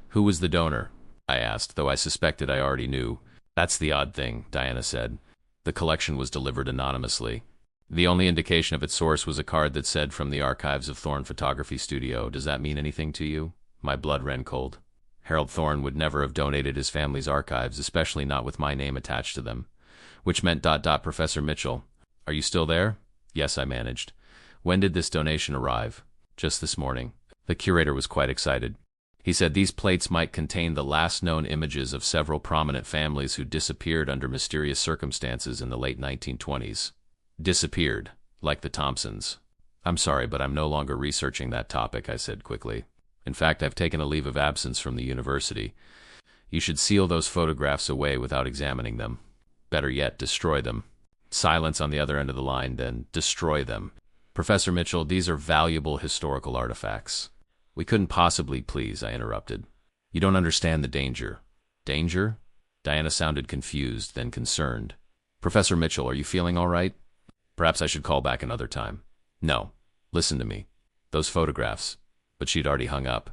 Who was the donor? I asked, though I suspected I already knew. That's the odd thing, Diana said. The collection was delivered anonymously. The only indication of its source was a card that said, from the archives of Thorne Photography Studio. Does that mean anything to you? My blood ran cold. Harold Thorne would never have donated his family's archives, especially not with my name attached to them. Which meant ... Professor Mitchell. Are you still there? Yes, I managed. When did this donation arrive? Just this morning. The curator was quite excited. He said these plates might contain the last known images of several prominent families who disappeared under mysterious circumstances in the late 1920s. Disappeared, like the Thompsons. I'm sorry, but I'm no longer researching that topic, I said quickly. In fact, I've taken a leave of absence from the university. You should seal those photographs away without examining them. Better yet, destroy them. Silence on the other end of the line, then destroy them. Professor Mitchell, these are valuable historical artifacts. We couldn't possibly, please, I interrupted. You don't understand the danger. Danger? Diana sounded confused, then concerned. Professor Mitchell, are you feeling all right? Perhaps I should call back another time. No. Listen to me. Those photographs. But she'd already hung up.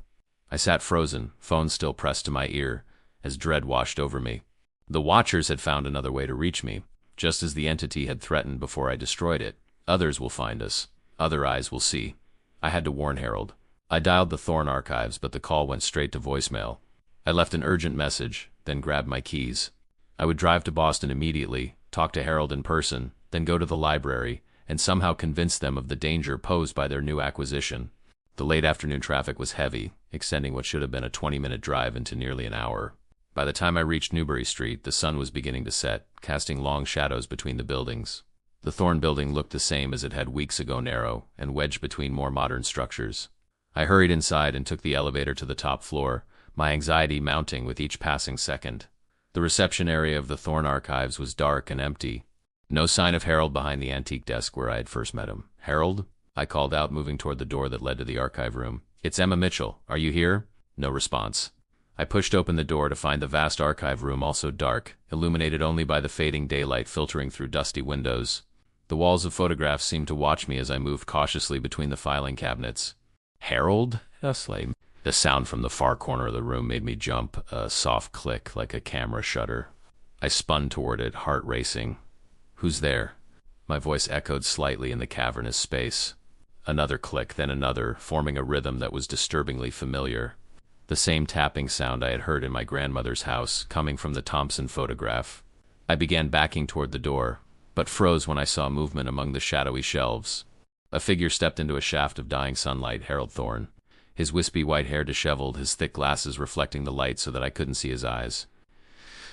I sat frozen, phone still pressed to my ear, as dread washed over me. The Watchers had found another way to reach me, just as the entity had threatened before I destroyed it. Others will find us. Other eyes will see. I had to warn Harold. I dialed the Thorn archives, but the call went straight to voicemail. I left an urgent message, then grabbed my keys. I would drive to Boston immediately, talk to Harold in person, then go to the library, and somehow convince them of the danger posed by their new acquisition. The late afternoon traffic was heavy, extending what should have been a 20-minute drive into nearly an hour. By the time I reached Newbury Street, the sun was beginning to set, casting long shadows between the buildings. The Thorn building looked the same as it had weeks ago, narrow and wedged between more modern structures. I hurried inside and took the elevator to the top floor, my anxiety mounting with each passing second. The reception area of the Thorn archives was dark and empty. No sign of Harold behind the antique desk where I had first met him. Harold? I called out, moving toward the door that led to the archive room. It's Emma Mitchell. Are you here? No response. I pushed open the door to find the vast archive room also dark, illuminated only by the fading daylight filtering through dusty windows. The walls of photographs seemed to watch me as I moved cautiously between the filing cabinets. Harold? The sound from the far corner of the room made me jump, a soft click like a camera shutter. I spun toward it, heart racing. Who's there? My voice echoed slightly in the cavernous space. Another click, then another, forming a rhythm that was disturbingly familiar. The same tapping sound I had heard in my grandmother's house, coming from the Thompson photograph. I began backing toward the door, but froze when I saw movement among the shadowy shelves. A figure stepped into a shaft of dying sunlight, Harold Thorn. His wispy white hair disheveled, his thick glasses reflecting the light so that I couldn't see his eyes.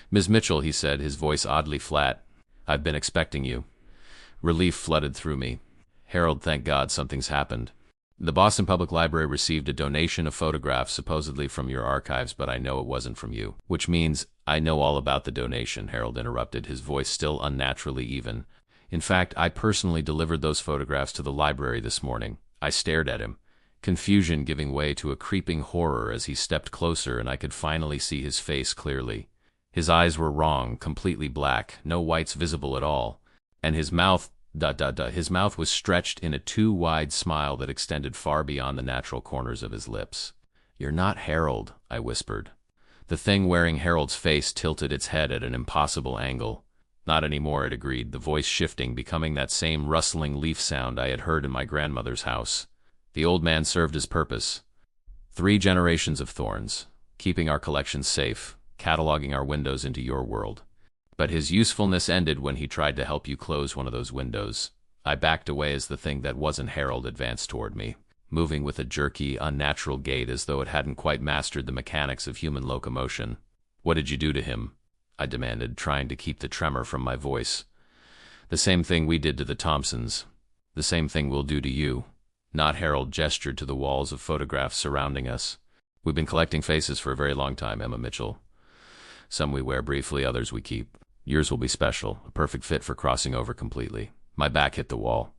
Ms. Mitchell, he said, his voice oddly flat. I've been expecting you. Relief flooded through me. Harold, thank God something's happened. The Boston Public Library received a donation of photographs supposedly from your archives, but I know it wasn't from you. Which means I know all about the donation, Harold interrupted, his voice still unnaturally even. In fact, I personally delivered those photographs to the library this morning. I stared at him, confusion giving way to a creeping horror as he stepped closer and I could finally see his face clearly. His eyes were wrong, completely black, no whites visible at all, and his mouth was stretched in a too wide smile that extended far beyond the natural corners of his lips. You're not Harold, I whispered. The thing wearing Harold's face tilted its head at an impossible angle. Not anymore, it agreed, the voice shifting, becoming that same rustling leaf sound I had heard in my grandmother's house. The old man served his purpose. 3 generations of Thorns, keeping our collections safe, cataloging our windows into your world. But his usefulness ended when he tried to help you close one of those windows. I backed away as the thing that wasn't Harold advanced toward me, moving with a jerky, unnatural gait as though it hadn't quite mastered the mechanics of human locomotion. What did you do to him? I demanded, trying to keep the tremor from my voice. The same thing we did to the Thompsons. The same thing we'll do to you. Not Harold gestured to the walls of photographs surrounding us. We've been collecting faces for a very long time, Emma Mitchell. Some we wear briefly, others we keep. Yours will be special, a perfect fit for crossing over completely. My back hit the wall.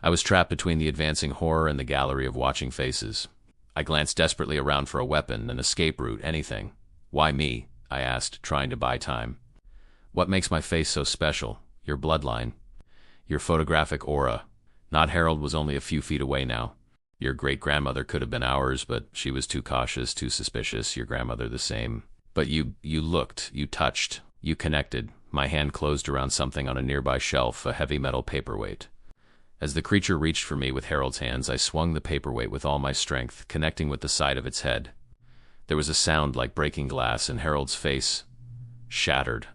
I was trapped between the advancing horror and the gallery of watching faces. I glanced desperately around for a weapon, an escape route, anything. Why me? I asked, trying to buy time. What makes my face so special? Your bloodline. Your photographic aura. Not Harold was only a few feet away now. Your great-grandmother could have been ours, but she was too cautious, too suspicious. Your grandmother the same. But you looked, you touched, you connected. My hand closed around something on a nearby shelf, a heavy metal paperweight. As the creature reached for me with Harold's hands, I swung the paperweight with all my strength, connecting with the side of its head. There was a sound like breaking glass, and Harold's face shattered.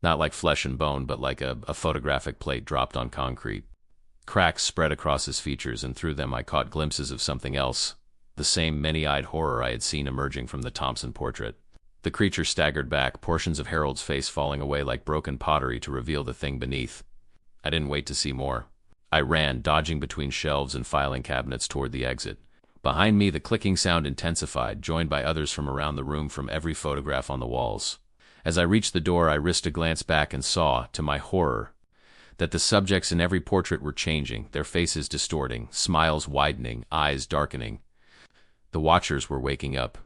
Not like flesh and bone, but like a photographic plate dropped on concrete. Cracks spread across his features, and through them I caught glimpses of something else, the same many-eyed horror I had seen emerging from the Thompson portrait. The creature staggered back, portions of Harold's face falling away like broken pottery to reveal the thing beneath. I didn't wait to see more. I ran, dodging between shelves and filing cabinets toward the exit. Behind me, the clicking sound intensified, joined by others from around the room from every photograph on the walls. As I reached the door, I risked a glance back and saw, to my horror, that the subjects in every portrait were changing, their faces distorting, smiles widening, eyes darkening. The watchers were waking up.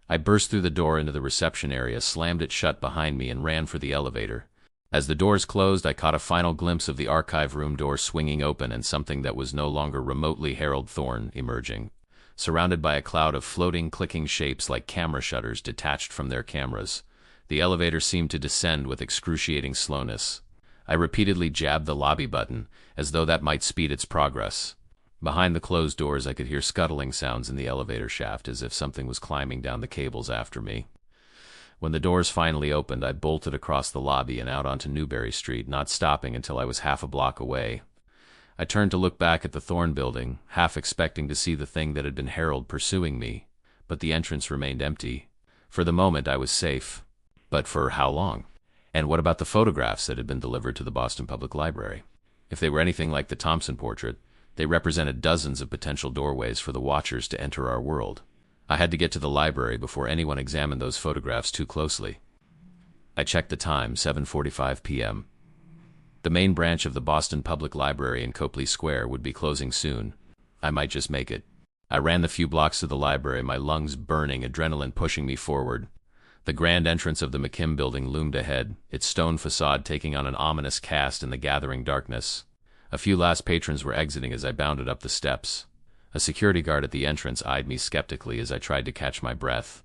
I burst through the door into the reception area, slammed it shut behind me, and ran for the elevator. As the doors closed, I caught a final glimpse of the archive room door swinging open and something that was no longer remotely Harold Thorne emerging. Surrounded by a cloud of floating, clicking shapes like camera shutters detached from their cameras, the elevator seemed to descend with excruciating slowness. I repeatedly jabbed the lobby button, as though that might speed its progress. Behind the closed doors, I could hear scuttling sounds in the elevator shaft, as if something was climbing down the cables after me. When the doors finally opened, I bolted across the lobby and out onto Newberry Street, not stopping until I was half a block away. I turned to look back at the Thorne building, half expecting to see the thing that had been Harold pursuing me, but the entrance remained empty. For the moment, I was safe. But for how long? And what about the photographs that had been delivered to the Boston Public Library? If they were anything like the Thompson portrait, they represented dozens of potential doorways for the watchers to enter our world. I had to get to the library before anyone examined those photographs too closely. I checked the time, 7:45 p.m. The main branch of the Boston Public Library in Copley Square would be closing soon. I might just make it. I ran the few blocks to the library, my lungs burning, adrenaline pushing me forward. The grand entrance of the McKim building loomed ahead, its stone facade taking on an ominous cast in the gathering darkness. A few last patrons were exiting as I bounded up the steps. A security guard at the entrance eyed me skeptically as I tried to catch my breath.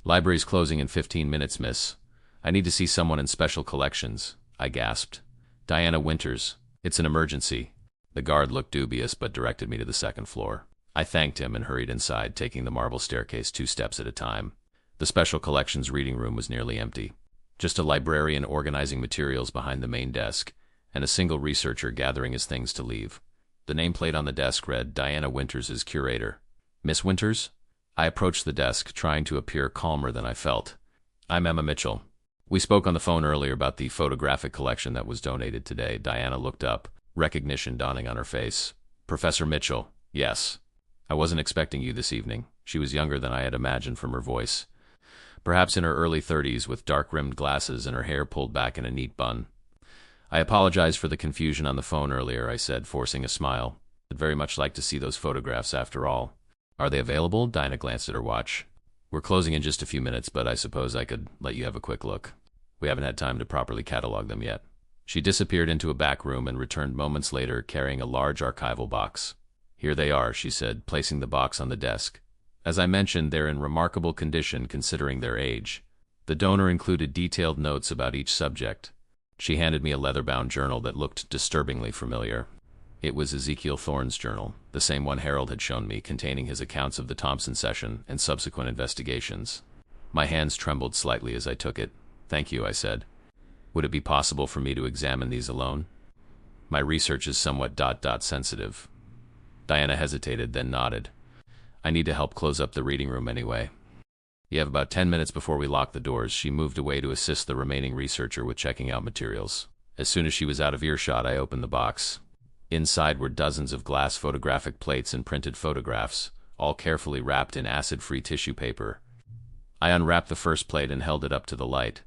"Library's closing in 15 minutes, miss. I need to see someone in special collections," I gasped. "Diana Winters. It's an emergency." The guard looked dubious but directed me to the second floor. I thanked him and hurried inside, taking the marble staircase 2 steps at a time. The special collections reading room was nearly empty. Just a librarian organizing materials behind the main desk, and a single researcher gathering his things to leave. The nameplate on the desk read, "Diana Winters' curator." "Miss Winters?" I approached the desk, trying to appear calmer than I felt. "I'm Emma Mitchell. We spoke on the phone earlier about the photographic collection that was donated today." Diana looked up, recognition dawning on her face. "Professor Mitchell, yes. I wasn't expecting you this evening." She was younger than I had imagined from her voice. Perhaps in her early 30s, with dark-rimmed glasses and her hair pulled back in a neat bun. "I apologize for the confusion on the phone earlier," I said, forcing a smile. "I'd very much like to see those photographs after all." "Are they available?" Diana glanced at her watch. "We're closing in just a few minutes, but I suppose I could let you have a quick look. We haven't had time to properly catalog them yet." She disappeared into a back room and returned moments later carrying a large archival box. "Here they are," she said, placing the box on the desk. "As I mentioned, they're in remarkable condition considering their age. The donor included detailed notes about each subject." She handed me a leather-bound journal that looked disturbingly familiar. It was Ezekiel Thorne's journal, the same one Harold had shown me, containing his accounts of the Thompson session and subsequent investigations. My hands trembled slightly as I took it. "Thank you," I said. "Would it be possible for me to examine these alone? My research is somewhat sensitive." Diana hesitated, then nodded. "I need to help close up the reading room anyway. You have about 10 minutes before we lock the doors." She moved away to assist the remaining researcher with checking out materials. As soon as she was out of earshot, I opened the box. Inside were dozens of glass photographic plates and printed photographs, all carefully wrapped in acid-free tissue paper. I unwrapped the first plate and held it up to the light.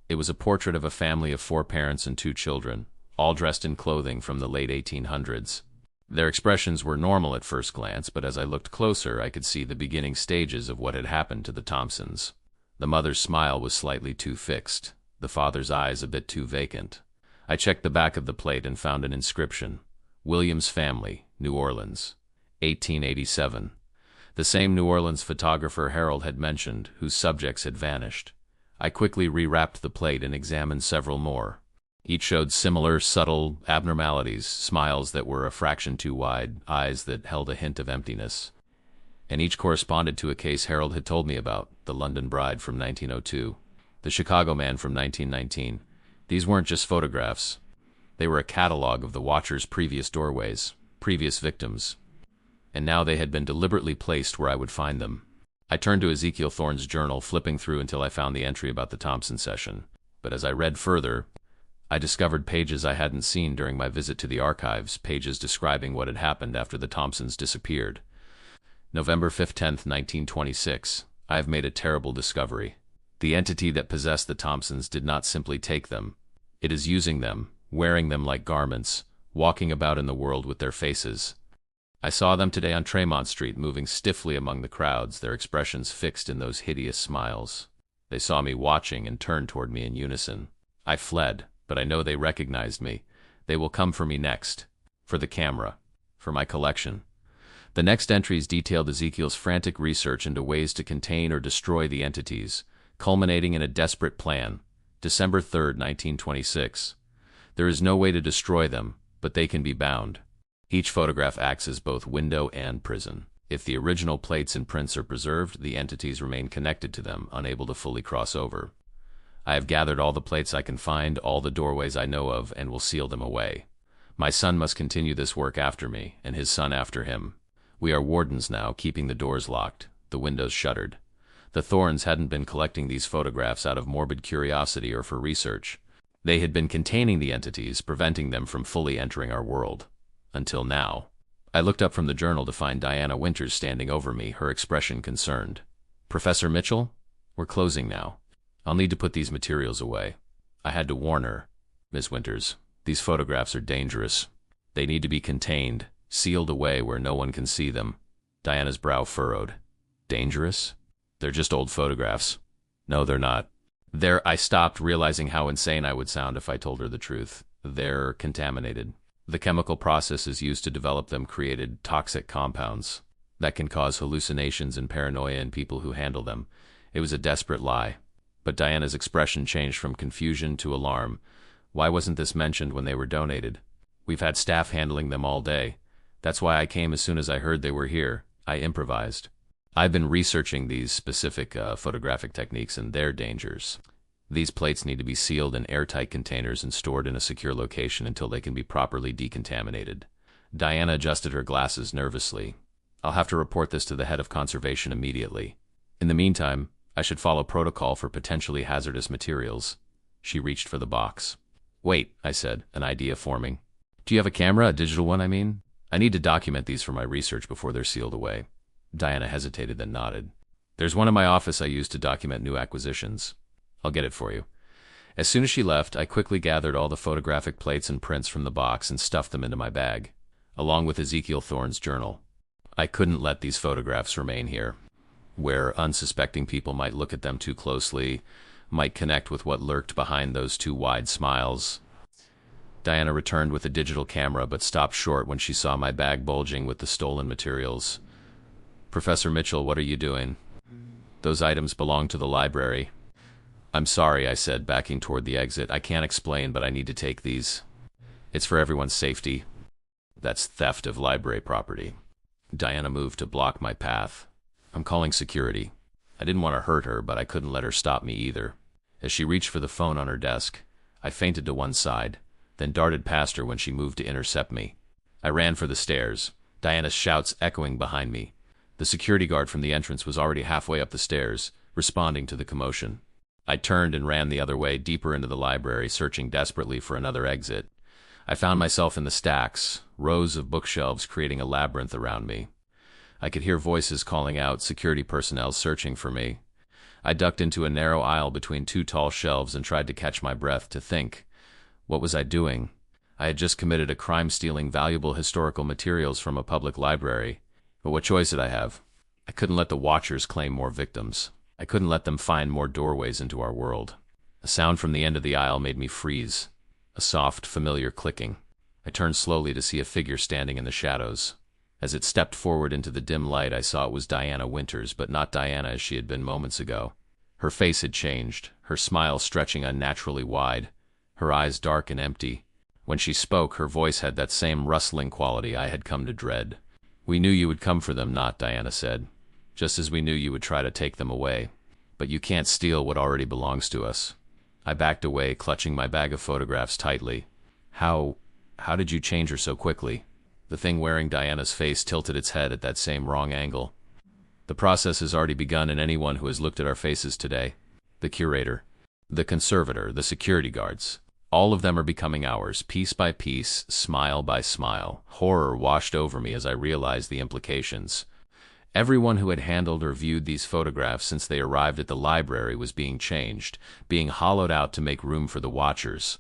It was a portrait of a family of 4 parents and 2 children, all dressed in clothing from the late 1800s. Their expressions were normal at first glance, but as I looked closer, I could see the beginning stages of what had happened to the Thompsons. The mother's smile was slightly too fixed, the father's eyes a bit too vacant. I checked the back of the plate and found an inscription: "Williams Family, New Orleans, 1887. The same New Orleans photographer Harold had mentioned, whose subjects had vanished. I quickly rewrapped the plate and examined several more. Each showed similar, subtle abnormalities, smiles that were a fraction too wide, eyes that held a hint of emptiness. And each corresponded to a case Harold had told me about, the London Bride from 1902, the Chicago Man from 1919. These weren't just photographs. They were a catalog of the watchers' previous doorways, previous victims. And now they had been deliberately placed where I would find them. I turned to Ezekiel Thorne's journal, flipping through until I found the entry about the Thompson session. But as I read further, I discovered pages I hadn't seen during my visit to the archives, pages describing what had happened after the Thompsons disappeared. November 5th, 10th, 1926. I have made a terrible discovery. The entity that possessed the Thompsons did not simply take them. It is using them, wearing them like garments, walking about in the world with their faces. I saw them today on Tremont Street, moving stiffly among the crowds, their expressions fixed in those hideous smiles. They saw me watching and turned toward me in unison. I fled, but I know they recognized me. They will come for me next. For the camera. For my collection. The next entries detailed Ezekiel's frantic research into ways to contain or destroy the entities, culminating in a desperate plan. December 3rd, 1926. There is no way to destroy them, but they can be bound. Each photograph acts as both window and prison. If the original plates and prints are preserved, the entities remain connected to them, unable to fully cross over. I have gathered all the plates I can find, all the doorways I know of, and will seal them away. My son must continue this work after me, and his son after him. We are wardens now, keeping the doors locked, the windows shuttered. The Thorns hadn't been collecting these photographs out of morbid curiosity or for research. They had been containing the entities, preventing them from fully entering our world. Until now. I looked up from the journal to find Diana Winters standing over me, her expression concerned. "Professor Mitchell? We're closing now. I'll need to put these materials away." I had to warn her. "Miss Winters, these photographs are dangerous. They need to be contained, sealed away where no one can see them." Diana's brow furrowed. "Dangerous? They're just old photographs." "No, they're not." I stopped, realizing how insane I would sound if I told her the truth. "They're contaminated. The chemical processes used to develop them created toxic compounds that can cause hallucinations and paranoia in people who handle them." It was a desperate lie. But Diana's expression changed from confusion to alarm. "Why wasn't this mentioned when they were donated? We've had staff handling them all day. That's why I came as soon as I heard they were here." I improvised. "I've been researching these specific photographic techniques and their dangers. These plates need to be sealed in airtight containers and stored in a secure location until they can be properly decontaminated." Diana adjusted her glasses nervously. "I'll have to report this to the head of conservation immediately. In the meantime, I should follow protocol for potentially hazardous materials." She reached for the box. "Wait," I said, an idea forming. "Do you have a camera, a digital one, I mean? I need to document these for my research before they're sealed away." Diana hesitated, then nodded. "There's one in my office I use to document new acquisitions. I'll get it for you." As soon as she left, I quickly gathered all the photographic plates and prints from the box and stuffed them into my bag, along with Ezekiel Thorne's journal. I couldn't let these photographs remain here, where unsuspecting people might look at them too closely, might connect with what lurked behind those two wide smiles. Diana returned with a digital camera, but stopped short when she saw my bag bulging with the stolen materials. "Professor Mitchell, what are you doing? Those items belong to the library." "I'm sorry," I said, backing toward the exit. "I can't explain, but I need to take these. It's for everyone's safety." "That's theft of library property." Diana moved to block my path. "I'm calling security." I didn't want to hurt her, but I couldn't let her stop me either. As she reached for the phone on her desk, I feinted to one side, then darted past her when she moved to intercept me. I ran for the stairs, Diana's shouts echoing behind me. The security guard from the entrance was already halfway up the stairs, responding to the commotion. I turned and ran the other way, deeper into the library, searching desperately for another exit. I found myself in the stacks, rows of bookshelves creating a labyrinth around me. I could hear voices calling out, security personnel searching for me. I ducked into a narrow aisle between two tall shelves and tried to catch my breath, to think. What was I doing? I had just committed a crime stealing valuable historical materials from a public library. But what choice did I have? I couldn't let the Watchers claim more victims. I couldn't let them find more doorways into our world. A sound from the end of the aisle made me freeze. A soft, familiar clicking. I turned slowly to see a figure standing in the shadows. As it stepped forward into the dim light, I saw it was Diana Winters, but not Diana as she had been moments ago. Her face had changed, her smile stretching unnaturally wide, her eyes dark and empty. When she spoke, her voice had that same rustling quality I had come to dread. "We knew you would come for them, not," Diana said. "Just as we knew you would try to take them away. But you can't steal what already belongs to us." I backed away, clutching my bag of photographs tightly. How did you change her so quickly?" The thing wearing Diana's face tilted its head at that same wrong angle. "The process has already begun in anyone who has looked at our faces today. The curator, the conservator, the security guards. All of them are becoming ours, piece by piece, smile by smile. Horror washed over me as I realized the implications. Everyone who had handled or viewed these photographs since they arrived at the library was being changed, being hollowed out to make room for the watchers.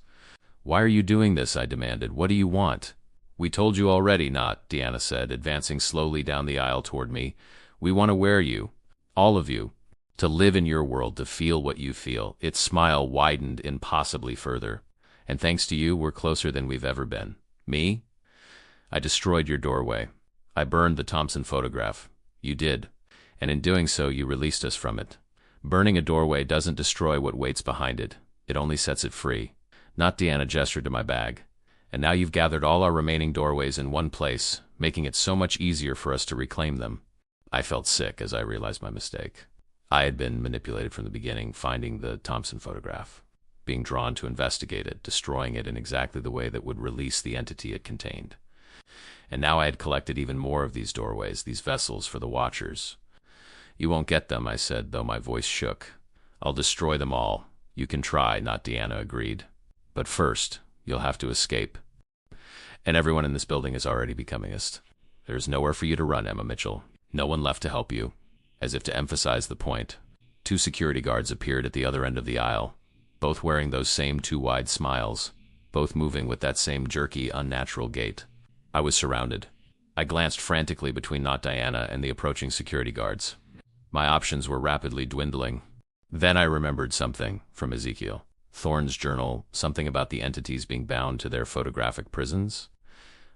"Why are you doing this?" I demanded. "What do you want?" "We told you already not," Deanna said, advancing slowly down the aisle toward me. "We want to wear you, all of you, to live in your world, to feel what you feel." Its smile widened impossibly further. "And thanks to you, we're closer than we've ever been." "Me?" "I destroyed your doorway. I burned the Thompson photograph." "You did. And in doing so, you released us from it. Burning a doorway doesn't destroy what waits behind it. It only sets it free." Not Deanna gestured to my bag. "And now you've gathered all our remaining doorways in one place, making it so much easier for us to reclaim them." I felt sick as I realized my mistake. I had been manipulated from the beginning, finding the Thompson photograph, being drawn to investigate it, destroying it in exactly the way that would release the entity it contained. And now I had collected even more of these doorways, these vessels for the watchers. "You won't get them," I said, though my voice shook. "I'll destroy them all." "You can try," Not Deanna agreed. "But first, you'll have to escape. And everyone in this building is already becoming us. There's nowhere for you to run, Emma Mitchell. No one left to help you." As if to emphasize the point, 2 security guards appeared at the other end of the aisle, both wearing those same 2 wide smiles, both moving with that same jerky, unnatural gait. I was surrounded. I glanced frantically between Not Diana and the approaching security guards. My options were rapidly dwindling. Then I remembered something from Ezekiel Thorne's journal, something about the entities being bound to their photographic prisons.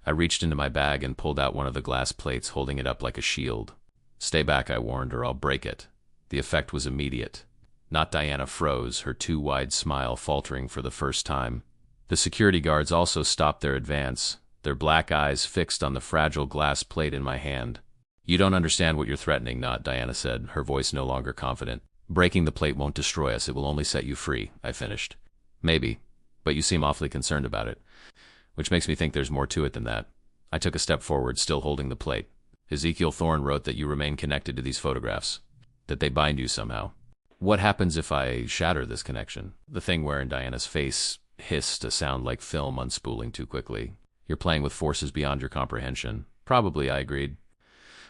I reached into my bag and pulled out one of the glass plates, holding it up like a shield. "Stay back," I warned, "or I'll break it." The effect was immediate. Not Diana froze, her too wide smile faltering for the first time. The security guards also stopped their advance, their black eyes fixed on the fragile glass plate in my hand. "You don't understand what you're threatening, Not," Diana said, her voice no longer confident. "Breaking the plate won't destroy us, it will only set you free," I finished. "Maybe, but you seem awfully concerned about it, which makes me think there's more to it than that." I took a step forward, still holding the plate. "Ezekiel Thorne wrote that you remain connected to these photographs, that they bind you somehow. What happens if I shatter this connection?" The thing wherein Diana's face hissed a sound like film unspooling too quickly. "You're playing with forces beyond your comprehension." "Probably," I agreed.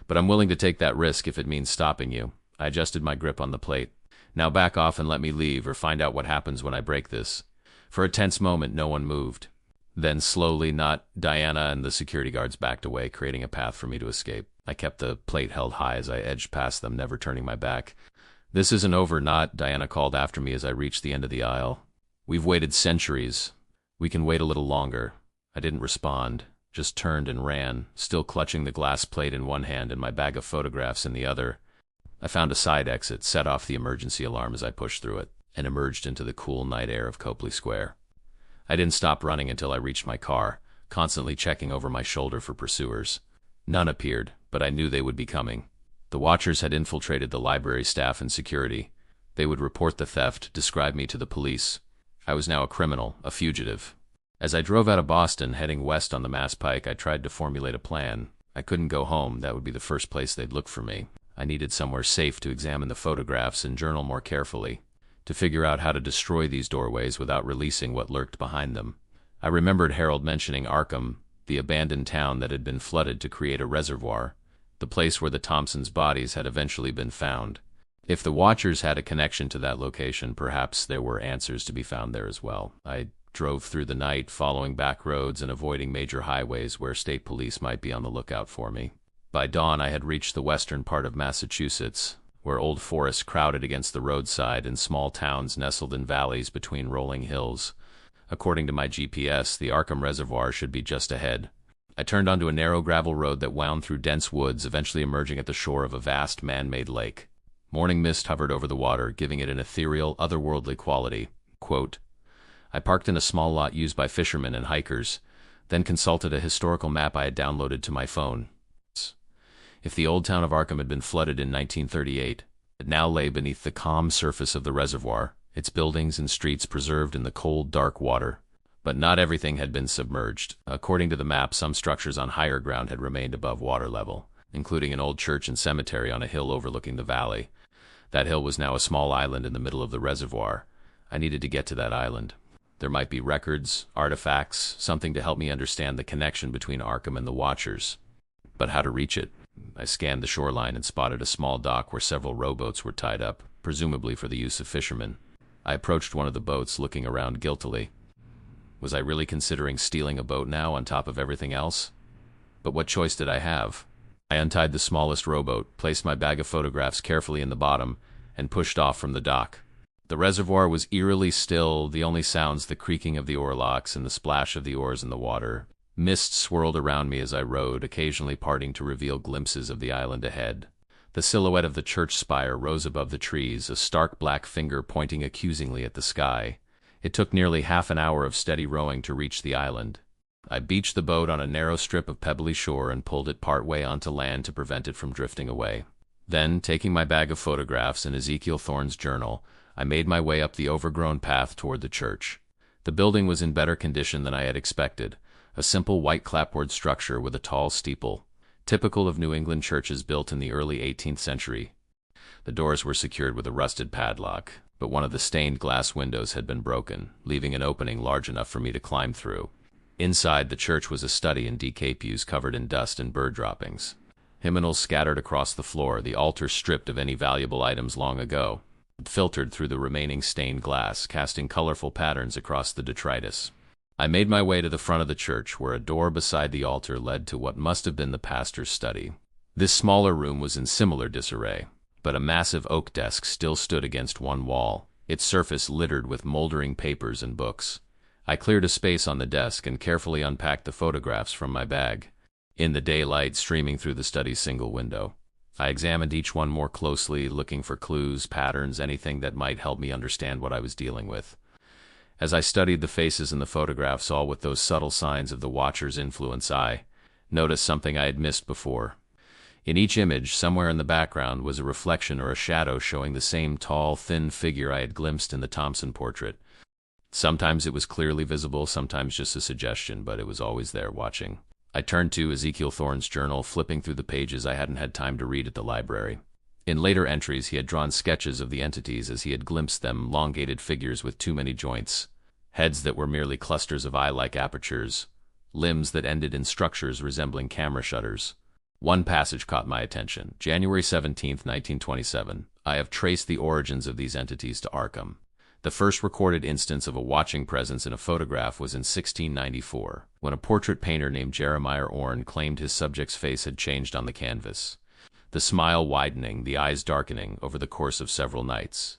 "But I'm willing to take that risk if it means stopping you." I adjusted my grip on the plate. "Now back off and let me leave, or find out what happens when I break this." For a tense moment, no one moved. Then slowly, Not Diana and the security guards backed away, creating a path for me to escape. I kept the plate held high as I edged past them, never turning my back. "This isn't over, Not," Diana called after me as I reached the end of the aisle. "We've waited centuries. We can wait a little longer." I didn't respond, just turned and ran, still clutching the glass plate in one hand and my bag of photographs in the other. I found a side exit, set off the emergency alarm as I pushed through it, and emerged into the cool night air of Copley Square. I didn't stop running until I reached my car, constantly checking over my shoulder for pursuers. None appeared, but I knew they would be coming. The watchers had infiltrated the library staff and security. They would report the theft, describe me to the police. I was now a criminal, a fugitive. As I drove out of Boston, heading west on the Mass Pike, I tried to formulate a plan. I couldn't go home. That would be the first place they'd look for me. I needed somewhere safe to examine the photographs and journal more carefully, to figure out how to destroy these doorways without releasing what lurked behind them. I remembered Harold mentioning Arkham, the abandoned town that had been flooded to create a reservoir, the place where the Thompsons' bodies had eventually been found. If the Watchers had a connection to that location, perhaps there were answers to be found there as well. I drove through the night, following back roads and avoiding major highways where state police might be on the lookout for me. By dawn, I had reached the western part of Massachusetts, where old forests crowded against the roadside and small towns nestled in valleys between rolling hills. According to my GPS, the Arkham Reservoir should be just ahead. I turned onto a narrow gravel road that wound through dense woods, eventually emerging at the shore of a vast man-made lake. Morning mist hovered over the water, giving it an ethereal, otherworldly quality. Quote, I parked in a small lot used by fishermen and hikers, then consulted a historical map I had downloaded to my phone. If the old town of Arkham had been flooded in 1938, it now lay beneath the calm surface of the reservoir, its buildings and streets preserved in the cold, dark water. But not everything had been submerged. According to the map, some structures on higher ground had remained above water level, including an old church and cemetery on a hill overlooking the valley. That hill was now a small island in the middle of the reservoir. I needed to get to that island. There might be records, artifacts, something to help me understand the connection between Arkham and the Watchers. But how to reach it? I scanned the shoreline and spotted a small dock where several rowboats were tied up, presumably for the use of fishermen. I approached one of the boats, looking around guiltily. Was I really considering stealing a boat now on top of everything else? But what choice did I have? I untied the smallest rowboat, placed my bag of photographs carefully in the bottom, and pushed off from the dock. The reservoir was eerily still, the only sounds the creaking of the oarlocks and the splash of the oars in the water. Mist swirled around me as I rowed, occasionally parting to reveal glimpses of the island ahead. The silhouette of the church spire rose above the trees, a stark black finger pointing accusingly at the sky. It took nearly half an hour of steady rowing to reach the island. I beached the boat on a narrow strip of pebbly shore and pulled it part way onto land to prevent it from drifting away. Then, taking my bag of photographs and Ezekiel Thorne's journal, I made my way up the overgrown path toward the church. The building was in better condition than I had expected, a simple white clapboard structure with a tall steeple, typical of New England churches built in the early 18th century. The doors were secured with a rusted padlock, but one of the stained glass windows had been broken, leaving an opening large enough for me to climb through. Inside, the church was a study in decay pews covered in dust and bird droppings. Hymnals scattered across the floor, the altar stripped of any valuable items long ago, filtered through the remaining stained glass, casting colorful patterns across the detritus. I made my way to the front of the church, where a door beside the altar led to what must have been the pastor's study. This smaller room was in similar disarray, but a massive oak desk still stood against one wall, its surface littered with moldering papers and books. I cleared a space on the desk and carefully unpacked the photographs from my bag. In the daylight streaming through the study's single window, I examined each one more closely, looking for clues, patterns, anything that might help me understand what I was dealing with. As I studied the faces in the photographs, all with those subtle signs of the Watcher's influence, I noticed something I had missed before. In each image, somewhere in the background, was a reflection or a shadow showing the same tall, thin figure I had glimpsed in the Thompson portrait. Sometimes it was clearly visible, sometimes just a suggestion, but it was always there, watching. I turned to Ezekiel Thorne's journal, flipping through the pages I hadn't had time to read at the library. In later entries, he had drawn sketches of the entities as he had glimpsed them, elongated figures with too many joints, heads that were merely clusters of eye-like apertures, limbs that ended in structures resembling camera shutters. One passage caught my attention. January 17, 1927. I have traced the origins of these entities to Arkham. The first recorded instance of a watching presence in a photograph was in 1694, when a portrait painter named Jeremiah Orne claimed his subject's face had changed on the canvas, the smile widening, the eyes darkening over the course of several nights.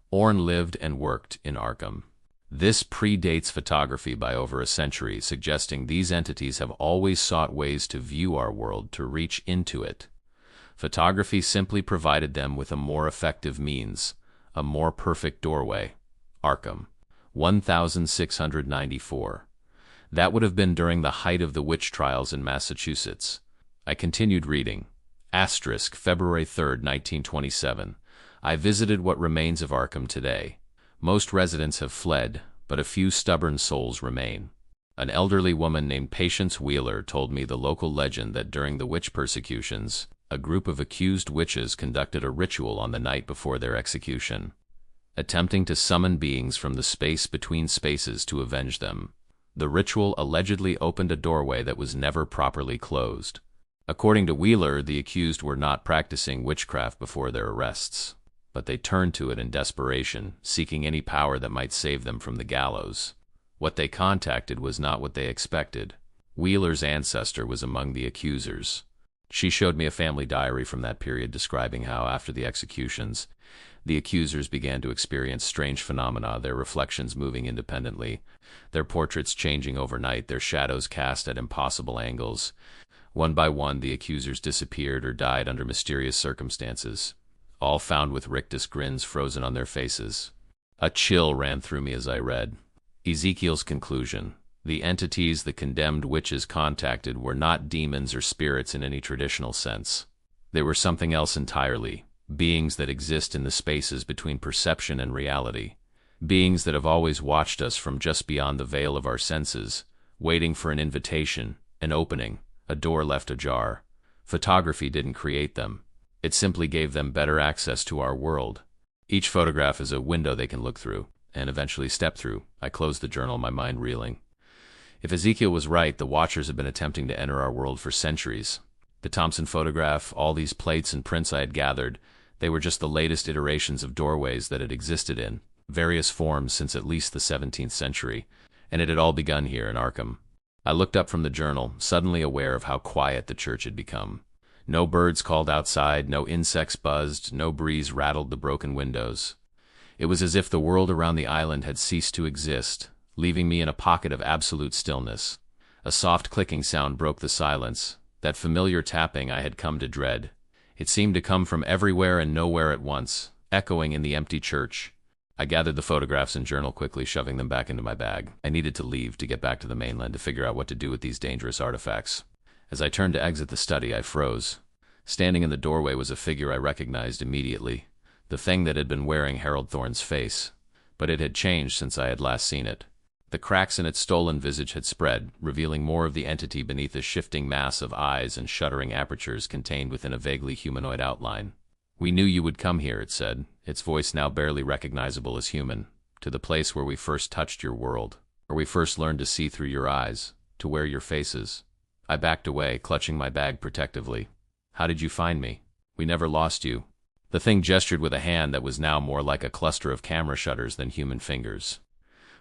Orne lived and worked in Arkham. This predates photography by over a century, suggesting these entities have always sought ways to view our world, to reach into it. Photography simply provided them with a more effective means, a more perfect doorway. Arkham, 1694. That would have been during the height of the witch trials in Massachusetts. I continued reading. February 3, 1927. I visited what remains of Arkham today. Most residents have fled, but a few stubborn souls remain. An elderly woman named Patience Wheeler told me the local legend that during the witch persecutions, a group of accused witches conducted a ritual on the night before their execution, attempting to summon beings from the space between spaces to avenge them. The ritual allegedly opened a doorway that was never properly closed. According to Wheeler, the accused were not practicing witchcraft before their arrests, but they turned to it in desperation, seeking any power that might save them from the gallows. What they contacted was not what they expected. Wheeler's ancestor was among the accusers. She showed me a family diary from that period describing how, after the executions, the accusers began to experience strange phenomena, their reflections moving independently, their portraits changing overnight, their shadows cast at impossible angles. One by one, the accusers disappeared or died under mysterious circumstances, all found with rictus grins frozen on their faces. A chill ran through me as I read. Ezekiel's conclusion. The entities the condemned witches contacted were not demons or spirits in any traditional sense. They were something else entirely, beings that exist in the spaces between perception and reality, beings that have always watched us from just beyond the veil of our senses, waiting for an invitation, an opening, a door left ajar. Photography didn't create them. It simply gave them better access to our world. Each photograph is a window they can look through, and eventually stepped through. I closed the journal, my mind reeling. If Ezekiel was right, the Watchers had been attempting to enter our world for centuries. The Thompson photograph, all these plates and prints I had gathered, they were just the latest iterations of doorways that had existed in various forms since at least the 17th century, and it had all begun here in Arkham. I looked up from the journal, suddenly aware of how quiet the church had become. No birds called outside, no insects buzzed, no breeze rattled the broken windows. It was as if the world around the island had ceased to exist, leaving me in a pocket of absolute stillness. A soft clicking sound broke the silence, that familiar tapping I had come to dread. It seemed to come from everywhere and nowhere at once, echoing in the empty church. I gathered the photographs and journal quickly, shoving them back into my bag. I needed to leave to get back to the mainland to figure out what to do with these dangerous artifacts. As I turned to exit the study, I froze. Standing in the doorway was a figure I recognized immediately, the thing that had been wearing Harold Thorne's face. But it had changed since I had last seen it. The cracks in its stolen visage had spread, revealing more of the entity beneath a shifting mass of eyes and shuddering apertures contained within a vaguely humanoid outline. "We knew you would come here," it said, its voice now barely recognizable as human, "to the place where we first touched your world, where we first learned to see through your eyes, to wear your faces." I backed away, clutching my bag protectively. "How did you find me? We never lost you." The thing gestured with a hand that was now more like a cluster of camera shutters than human fingers.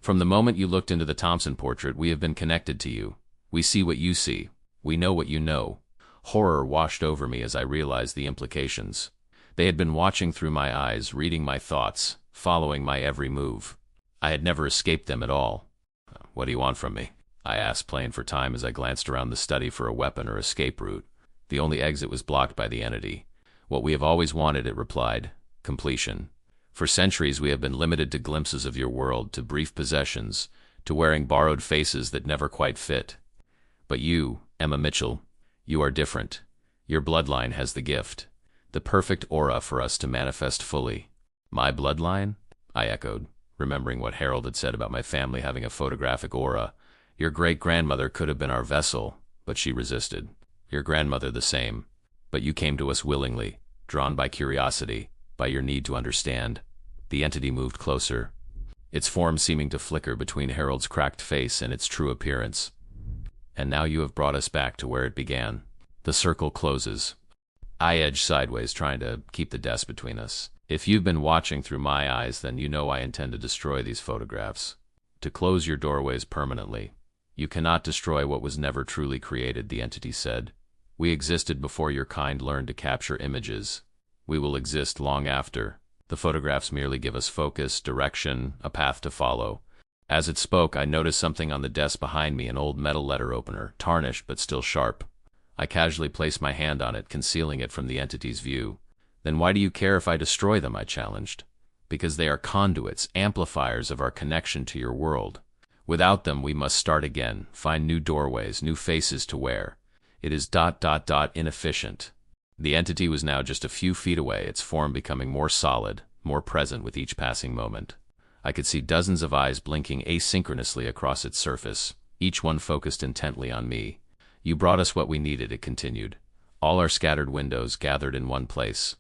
"From the moment you looked into the Thompson portrait, we have been connected to you. We see what you see. We know what you know." Horror washed over me as I realized the implications. They had been watching through my eyes, reading my thoughts, following my every move. I had never escaped them at all. "What do you want from me?" I asked, playing for time as I glanced around the study for a weapon or escape route. The only exit was blocked by the entity. "What we have always wanted," it replied. "Completion. For centuries we have been limited to glimpses of your world, to brief possessions, to wearing borrowed faces that never quite fit. But you, Emma Mitchell, you are different. Your bloodline has the gift, the perfect aura for us to manifest fully." "My bloodline?" I echoed, remembering what Harold had said about my family having a photographic aura. "Your great-grandmother could have been our vessel, but she resisted. Your grandmother the same. But you came to us willingly, drawn by curiosity, by your need to understand." The entity moved closer, its form seeming to flicker between Harold's cracked face and its true appearance. "And now you have brought us back to where it began. The circle closes." I edged sideways, trying to keep the desk between us. "If you've been watching through my eyes, then you know I intend to destroy these photographs. To close your doorways permanently. You cannot destroy what was never truly created," the entity said. "We existed before your kind learned to capture images. We will exist long after. The photographs merely give us focus, direction, a path to follow." As it spoke, I noticed something on the desk behind me, an old metal letter opener, tarnished but still sharp. I casually placed my hand on it, concealing it from the entity's view. "Then why do you care if I destroy them?" I challenged. "Because they are conduits, amplifiers of our connection to your world. Without them, we must start again, find new doorways, new faces to wear. It is ... inefficient." The entity was now just a few feet away, its form becoming more solid, more present with each passing moment. I could see dozens of eyes blinking asynchronously across its surface, each one focused intently on me. "You brought us what we needed," it continued. "All our scattered windows gathered in one place.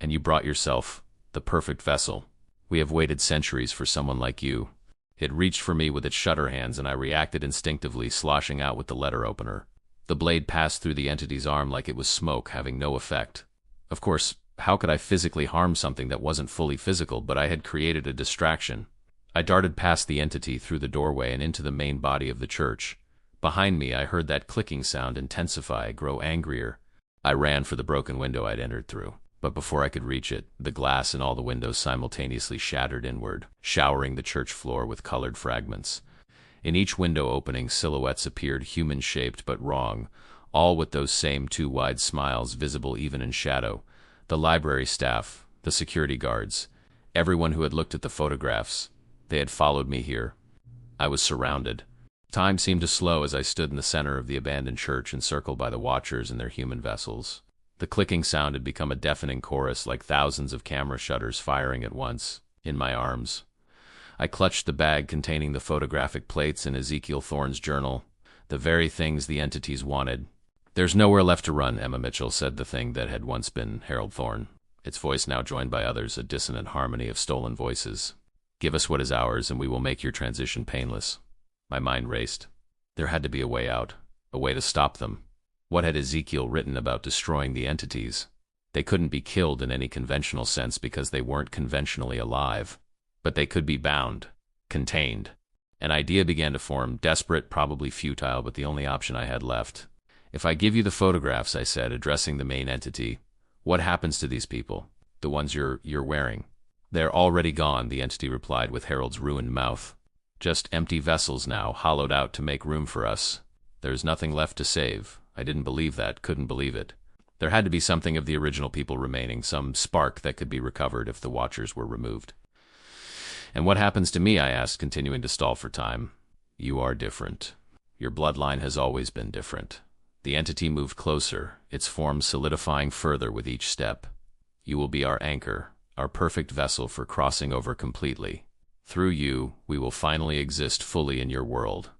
And you brought yourself, the perfect vessel. We have waited centuries for someone like you." It reached for me with its shutter hands, and I reacted instinctively, sloshing out with the letter opener. The blade passed through the entity's arm like it was smoke, having no effect. Of course, how could I physically harm something that wasn't fully physical, but I had created a distraction. I darted past the entity, through the doorway, and into the main body of the church. Behind me, I heard that clicking sound intensify, grow angrier. I ran for the broken window I'd entered through. But before I could reach it, the glass in all the windows simultaneously shattered inward, showering the church floor with colored fragments. In each window opening, silhouettes appeared, human-shaped but wrong, all with those same two wide smiles visible even in shadow. The library staff, the security guards, everyone who had looked at the photographs. They had followed me here. I was surrounded. Time seemed to slow as I stood in the center of the abandoned church, encircled by the Watchers and their human vessels. The clicking sound had become a deafening chorus, like thousands of camera shutters firing at once, in my arms. I clutched the bag containing the photographic plates and Ezekiel Thorne's journal, the very things the entities wanted. "There's nowhere left to run," Emma Mitchell said, the thing that had once been Harold Thorne, its voice now joined by others, a dissonant harmony of stolen voices. Give us what is ours, and we will make your transition painless. My mind raced. There had to be a way out, a way to stop them. What had Ezekiel written about destroying the entities? They couldn't be killed in any conventional sense because they weren't conventionally alive. But they could be bound, contained. An idea began to form, desperate, probably futile, but the only option I had left. If I give you the photographs, I said, addressing the main entity, what happens to these people, the ones you're wearing? They're already gone, the entity replied with Harold's ruined mouth. Just empty vessels now, hollowed out to make room for us. There's nothing left to save. I didn't believe that, couldn't believe it. There had to be something of the original people remaining, some spark that could be recovered if the Watchers were removed. And what happens to me, I asked, continuing to stall for time. You are different. Your bloodline has always been different. The entity moved closer, its form solidifying further with each step. You will be our anchor, our perfect vessel for crossing over completely. Through you, we will finally exist fully in your world.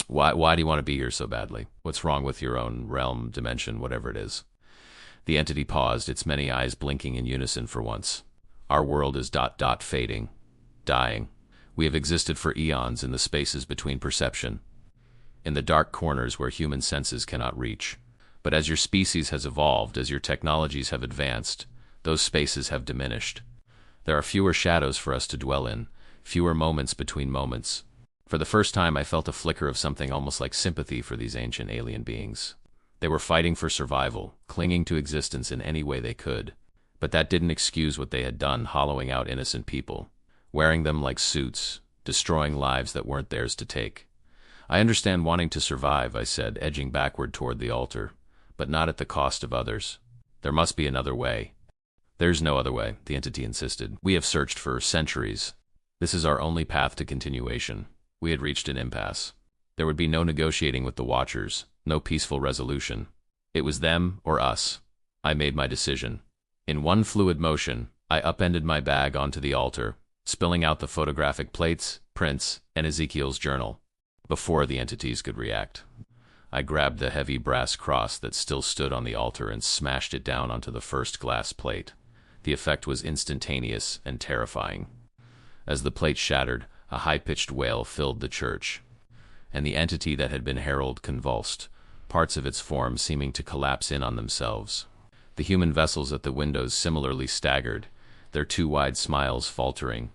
Why do you want to be here so badly? What's wrong with your own realm, dimension, whatever it is? The entity paused, its many eyes blinking in unison for once. Our world is ... fading, dying. We have existed for eons in the spaces between perception, in the dark corners where human senses cannot reach. But as your species has evolved, as your technologies have advanced, those spaces have diminished. There are fewer shadows for us to dwell in, fewer moments between moments. For the first time, I felt a flicker of something almost like sympathy for these ancient alien beings. They were fighting for survival, clinging to existence in any way they could. But that didn't excuse what they had done, hollowing out innocent people, wearing them like suits, destroying lives that weren't theirs to take. I understand wanting to survive, I said, edging backward toward the altar, but not at the cost of others. There must be another way. There's no other way, the entity insisted. We have searched for centuries. This is our only path to continuation. We had reached an impasse. There would be no negotiating with the Watchers, no peaceful resolution. It was them or us. I made my decision. In one fluid motion, I upended my bag onto the altar, spilling out the photographic plates, prints, and Ezekiel's journal. Before the entities could react, I grabbed the heavy brass cross that still stood on the altar and smashed it down onto the first glass plate. The effect was instantaneous and terrifying. As the plate shattered, a high-pitched wail filled the church, and the entity that had been Harold convulsed, parts of its form seeming to collapse in on themselves. The human vessels at the windows similarly staggered, their too wide smiles faltering.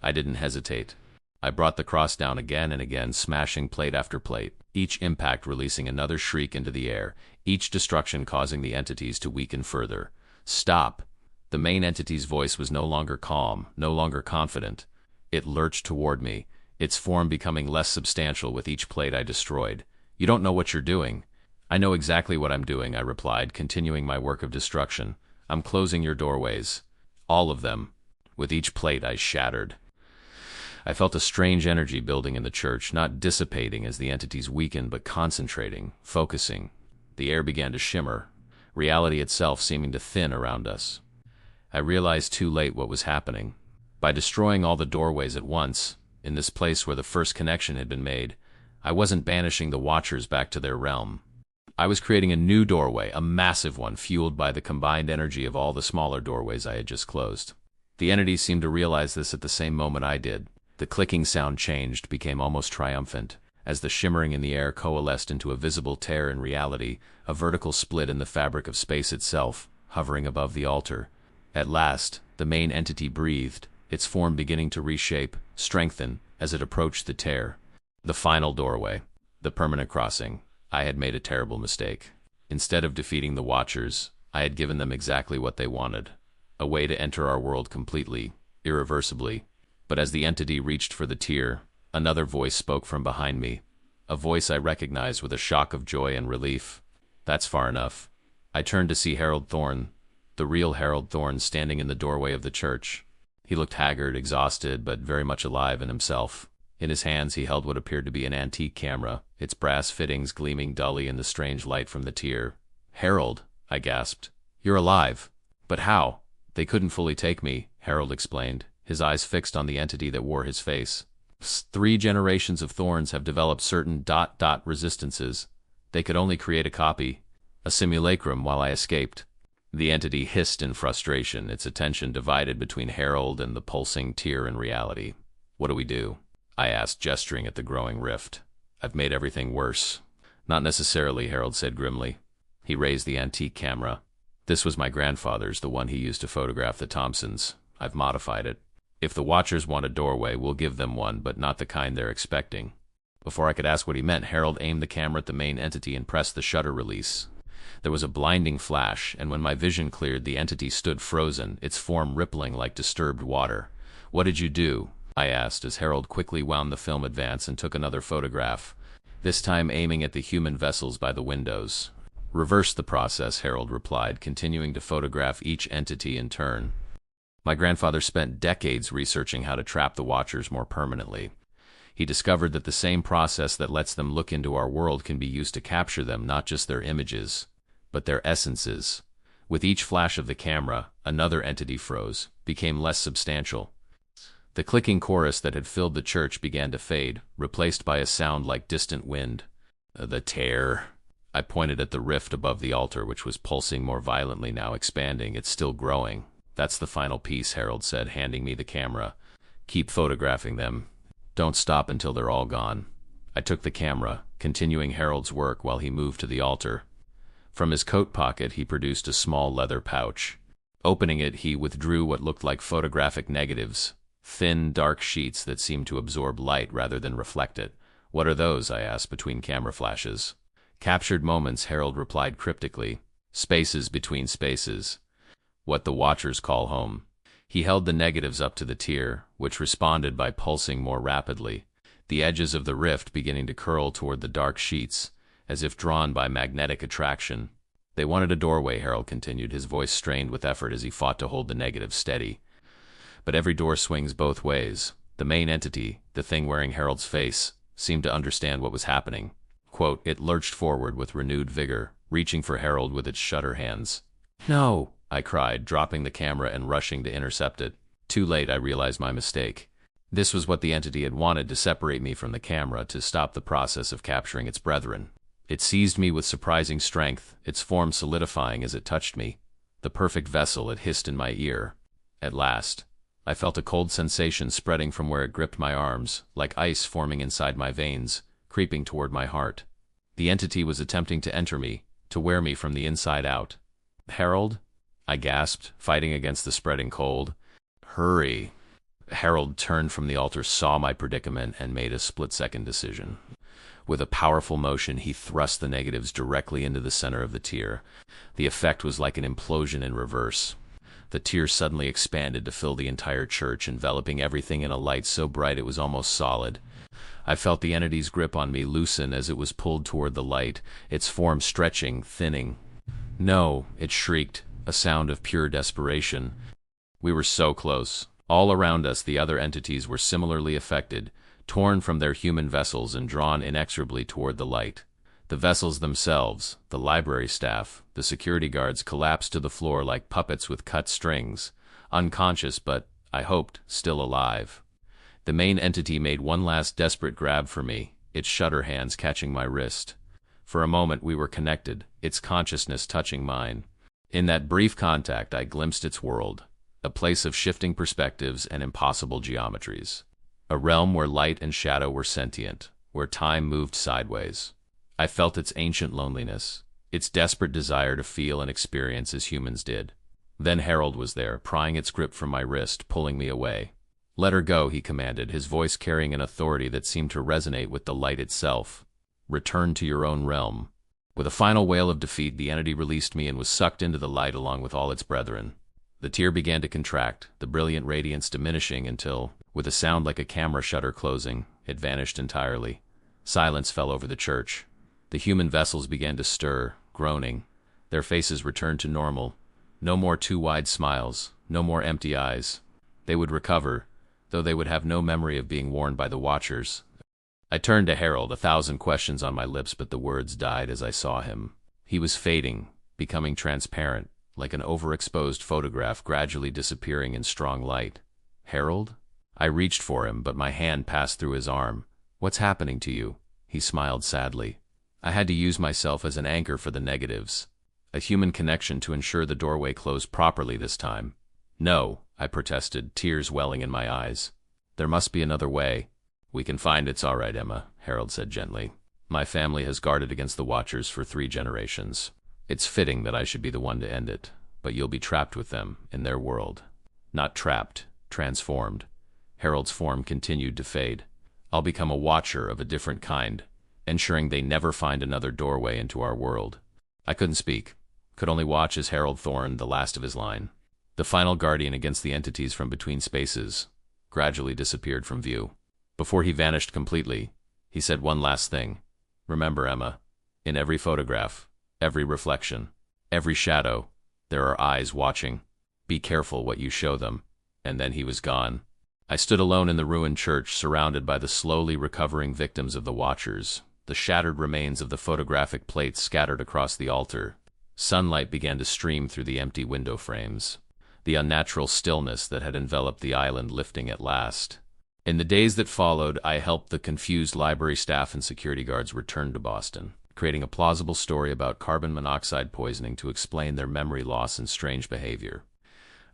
I didn't hesitate. I brought the cross down again and again, smashing plate after plate, each impact releasing another shriek into the air, each destruction causing the entities to weaken further. Stop! The main entity's voice was no longer calm, no longer confident. It lurched toward me, its form becoming less substantial with each plate I destroyed. You don't know what you're doing. I know exactly what I'm doing, I replied, continuing my work of destruction. I'm closing your doorways. All of them. With each plate I shattered. I felt a strange energy building in the church, not dissipating as the entities weakened, but concentrating, focusing. The air began to shimmer, reality itself seeming to thin around us. I realized too late what was happening. By destroying all the doorways at once, in this place where the first connection had been made, I wasn't banishing the Watchers back to their realm. I was creating a new doorway, a massive one, fueled by the combined energy of all the smaller doorways I had just closed. The entities seemed to realize this at the same moment I did. The clicking sound changed, became almost triumphant, as the shimmering in the air coalesced into a visible tear in reality, a vertical split in the fabric of space itself, hovering above the altar. At last, the main entity breathed, its form beginning to reshape, strengthen, as it approached the tear. The final doorway, the permanent crossing. I had made a terrible mistake. Instead of defeating the Watchers, I had given them exactly what they wanted, a way to enter our world completely, irreversibly. But as the entity reached for the tear, another voice spoke from behind me, a voice I recognized with a shock of joy and relief. That's far enough. I turned to see Harold Thorne, the real Harold Thorne, standing in the doorway of the church. He looked haggard, exhausted, but very much alive in himself. In his hands he held what appeared to be an antique camera, its brass fittings gleaming dully in the strange light from the tear. "Harold," I gasped. "You're alive." "But how?" "They couldn't fully take me," Harold explained, his eyes fixed on the entity that wore his face. 3 generations of Thorns have developed certain ... resistances. They could only create a copy, a simulacrum, while I escaped." The entity hissed in frustration, its attention divided between Harold and the pulsing tear in reality. What do we do? I asked, gesturing at the growing rift. I've made everything worse. Not necessarily, Harold said grimly. He raised the antique camera. This was my grandfather's, the one he used to photograph the Thompsons. I've modified it. If the Watchers want a doorway, we'll give them one, but not the kind they're expecting. Before I could ask what he meant, Harold aimed the camera at the main entity and pressed the shutter release. There was a blinding flash, and when my vision cleared, the entity stood frozen, its form rippling like disturbed water. What did you do? I asked as Harold quickly wound the film advance and took another photograph, this time aiming at the human vessels by the windows. Reverse the process, Harold replied, continuing to photograph each entity in turn. My grandfather spent decades researching how to trap the Watchers more permanently. He discovered that the same process that lets them look into our world can be used to capture them, not just their images, but their essences. With each flash of the camera, another entity froze, became less substantial. The clicking chorus that had filled the church began to fade, replaced by a sound like distant wind. The tear. I pointed at the rift above the altar, which was pulsing more violently now, expanding. It's still growing. That's the final piece, Harold said, handing me the camera. Keep photographing them. Don't stop until they're all gone. I took the camera, continuing Harold's work while he moved to the altar. From his coat pocket, he produced a small leather pouch. Opening it, he withdrew what looked like photographic negatives, thin, dark sheets that seemed to absorb light rather than reflect it. What are those? I asked between camera flashes. Captured moments, Harold replied cryptically. Spaces between spaces. What the Watchers call home. He held the negatives up to the tear, which responded by pulsing more rapidly, the edges of the rift beginning to curl toward the dark sheets, as if drawn by magnetic attraction. They wanted a doorway, Harold continued, his voice strained with effort as he fought to hold the negatives steady. But every door swings both ways. The main entity, the thing wearing Harold's face, seemed to understand what was happening. Quote, it lurched forward with renewed vigor, reaching for Harold with its shutter hands. No! I cried, dropping the camera and rushing to intercept it. Too late, I realized my mistake. This was what the entity had wanted, to separate me from the camera, to stop the process of capturing its brethren. It seized me with surprising strength, its form solidifying as it touched me. The perfect vessel, it hissed in my ear. At last, I felt a cold sensation spreading from where it gripped my arms, like ice forming inside my veins, creeping toward my heart. The entity was attempting to enter me, to wear me from the inside out. Harold? I gasped, fighting against the spreading cold. Hurry. Harold turned from the altar, saw my predicament, and made a split-second decision. With a powerful motion, he thrust the negatives directly into the center of the tear. The effect was like an implosion in reverse. The tear suddenly expanded to fill the entire church, enveloping everything in a light so bright it was almost solid. I felt the entity's grip on me loosen as it was pulled toward the light, its form stretching, thinning. No, it shrieked, a sound of pure desperation. We were so close. All around us, the other entities were similarly affected, torn from their human vessels and drawn inexorably toward the light. The vessels themselves, the library staff, the security guards collapsed to the floor like puppets with cut strings, unconscious but, I hoped, still alive. The main entity made one last desperate grab for me, its shutter hands catching my wrist. For a moment we were connected, its consciousness touching mine. In that brief contact, I glimpsed its world, a place of shifting perspectives and impossible geometries. A realm where light and shadow were sentient, where time moved sideways. I felt its ancient loneliness, its desperate desire to feel and experience as humans did. Then Harold was there, prying its grip from my wrist, pulling me away. Let her go, he commanded, his voice carrying an authority that seemed to resonate with the light itself. Return to your own realm. With a final wail of defeat, the entity released me and was sucked into the light along with all its brethren. The tear began to contract, the brilliant radiance diminishing until, with a sound like a camera shutter closing, it vanished entirely. Silence fell over the church. The human vessels began to stir, groaning. Their faces returned to normal. No more too wide smiles, no more empty eyes. They would recover, though they would have no memory of being warned by the Watchers. I turned to Harold, 1,000 questions on my lips, but the words died as I saw him. He was fading, becoming transparent, like an overexposed photograph gradually disappearing in strong light. Harold? I reached for him, but my hand passed through his arm. What's happening to you? He smiled sadly. I had to use myself as an anchor for the negatives. A human connection to ensure the doorway closed properly this time. No, I protested, tears welling in my eyes. There must be another way. We can find it's all right, Emma, Harold said gently. My family has guarded against the Watchers for 3 generations. It's fitting that I should be the one to end it, but you'll be trapped with them, in their world. Not trapped, transformed. Harold's form continued to fade. I'll become a Watcher of a different kind, ensuring they never find another doorway into our world. I couldn't speak, could only watch as Harold Thorne, the last of his line, the final guardian against the entities from between spaces, gradually disappeared from view. Before he vanished completely, he said one last thing. Remember, Emma, in every photograph, every reflection, every shadow, there are eyes watching. Be careful what you show them. And then he was gone. I stood alone in the ruined church, surrounded by the slowly recovering victims of the Watchers, the shattered remains of the photographic plates scattered across the altar. Sunlight began to stream through the empty window frames, the unnatural stillness that had enveloped the island lifting at last. In the days that followed, I helped the confused library staff and security guards return to Boston, creating a plausible story about carbon monoxide poisoning to explain their memory loss and strange behavior.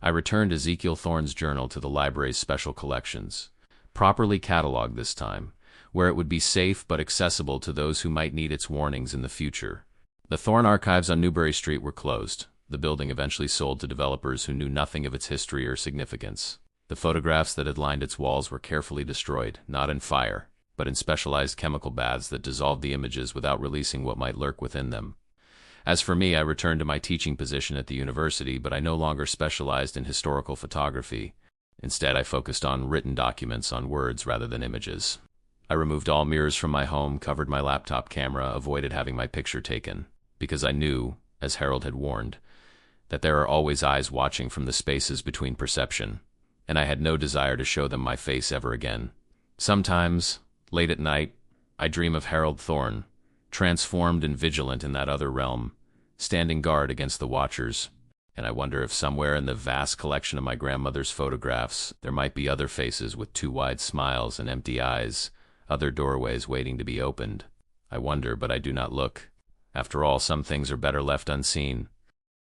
I returned Ezekiel Thorne's journal to the library's special collections, properly cataloged this time, where it would be safe but accessible to those who might need its warnings in the future. The Thorne archives on Newbury Street were closed. The building eventually sold to developers who knew nothing of its history or significance. The photographs that had lined its walls were carefully destroyed, not in fire, but in specialized chemical baths that dissolved the images without releasing what might lurk within them. As for me, I returned to my teaching position at the university, but I no longer specialized in historical photography. Instead, I focused on written documents on words rather than images. I removed all mirrors from my home, covered my laptop camera, avoided having my picture taken, because I knew, as Harold had warned, that there are always eyes watching from the spaces between perception, and I had no desire to show them my face ever again. Sometimes, late at night, I dream of Harold Thorne, transformed and vigilant in that other realm, standing guard against the Watchers, and I wonder if somewhere in the vast collection of my grandmother's photographs there might be other faces with 2 wide smiles and empty eyes, other doorways waiting to be opened. I wonder, but I do not look. After all, some things are better left unseen.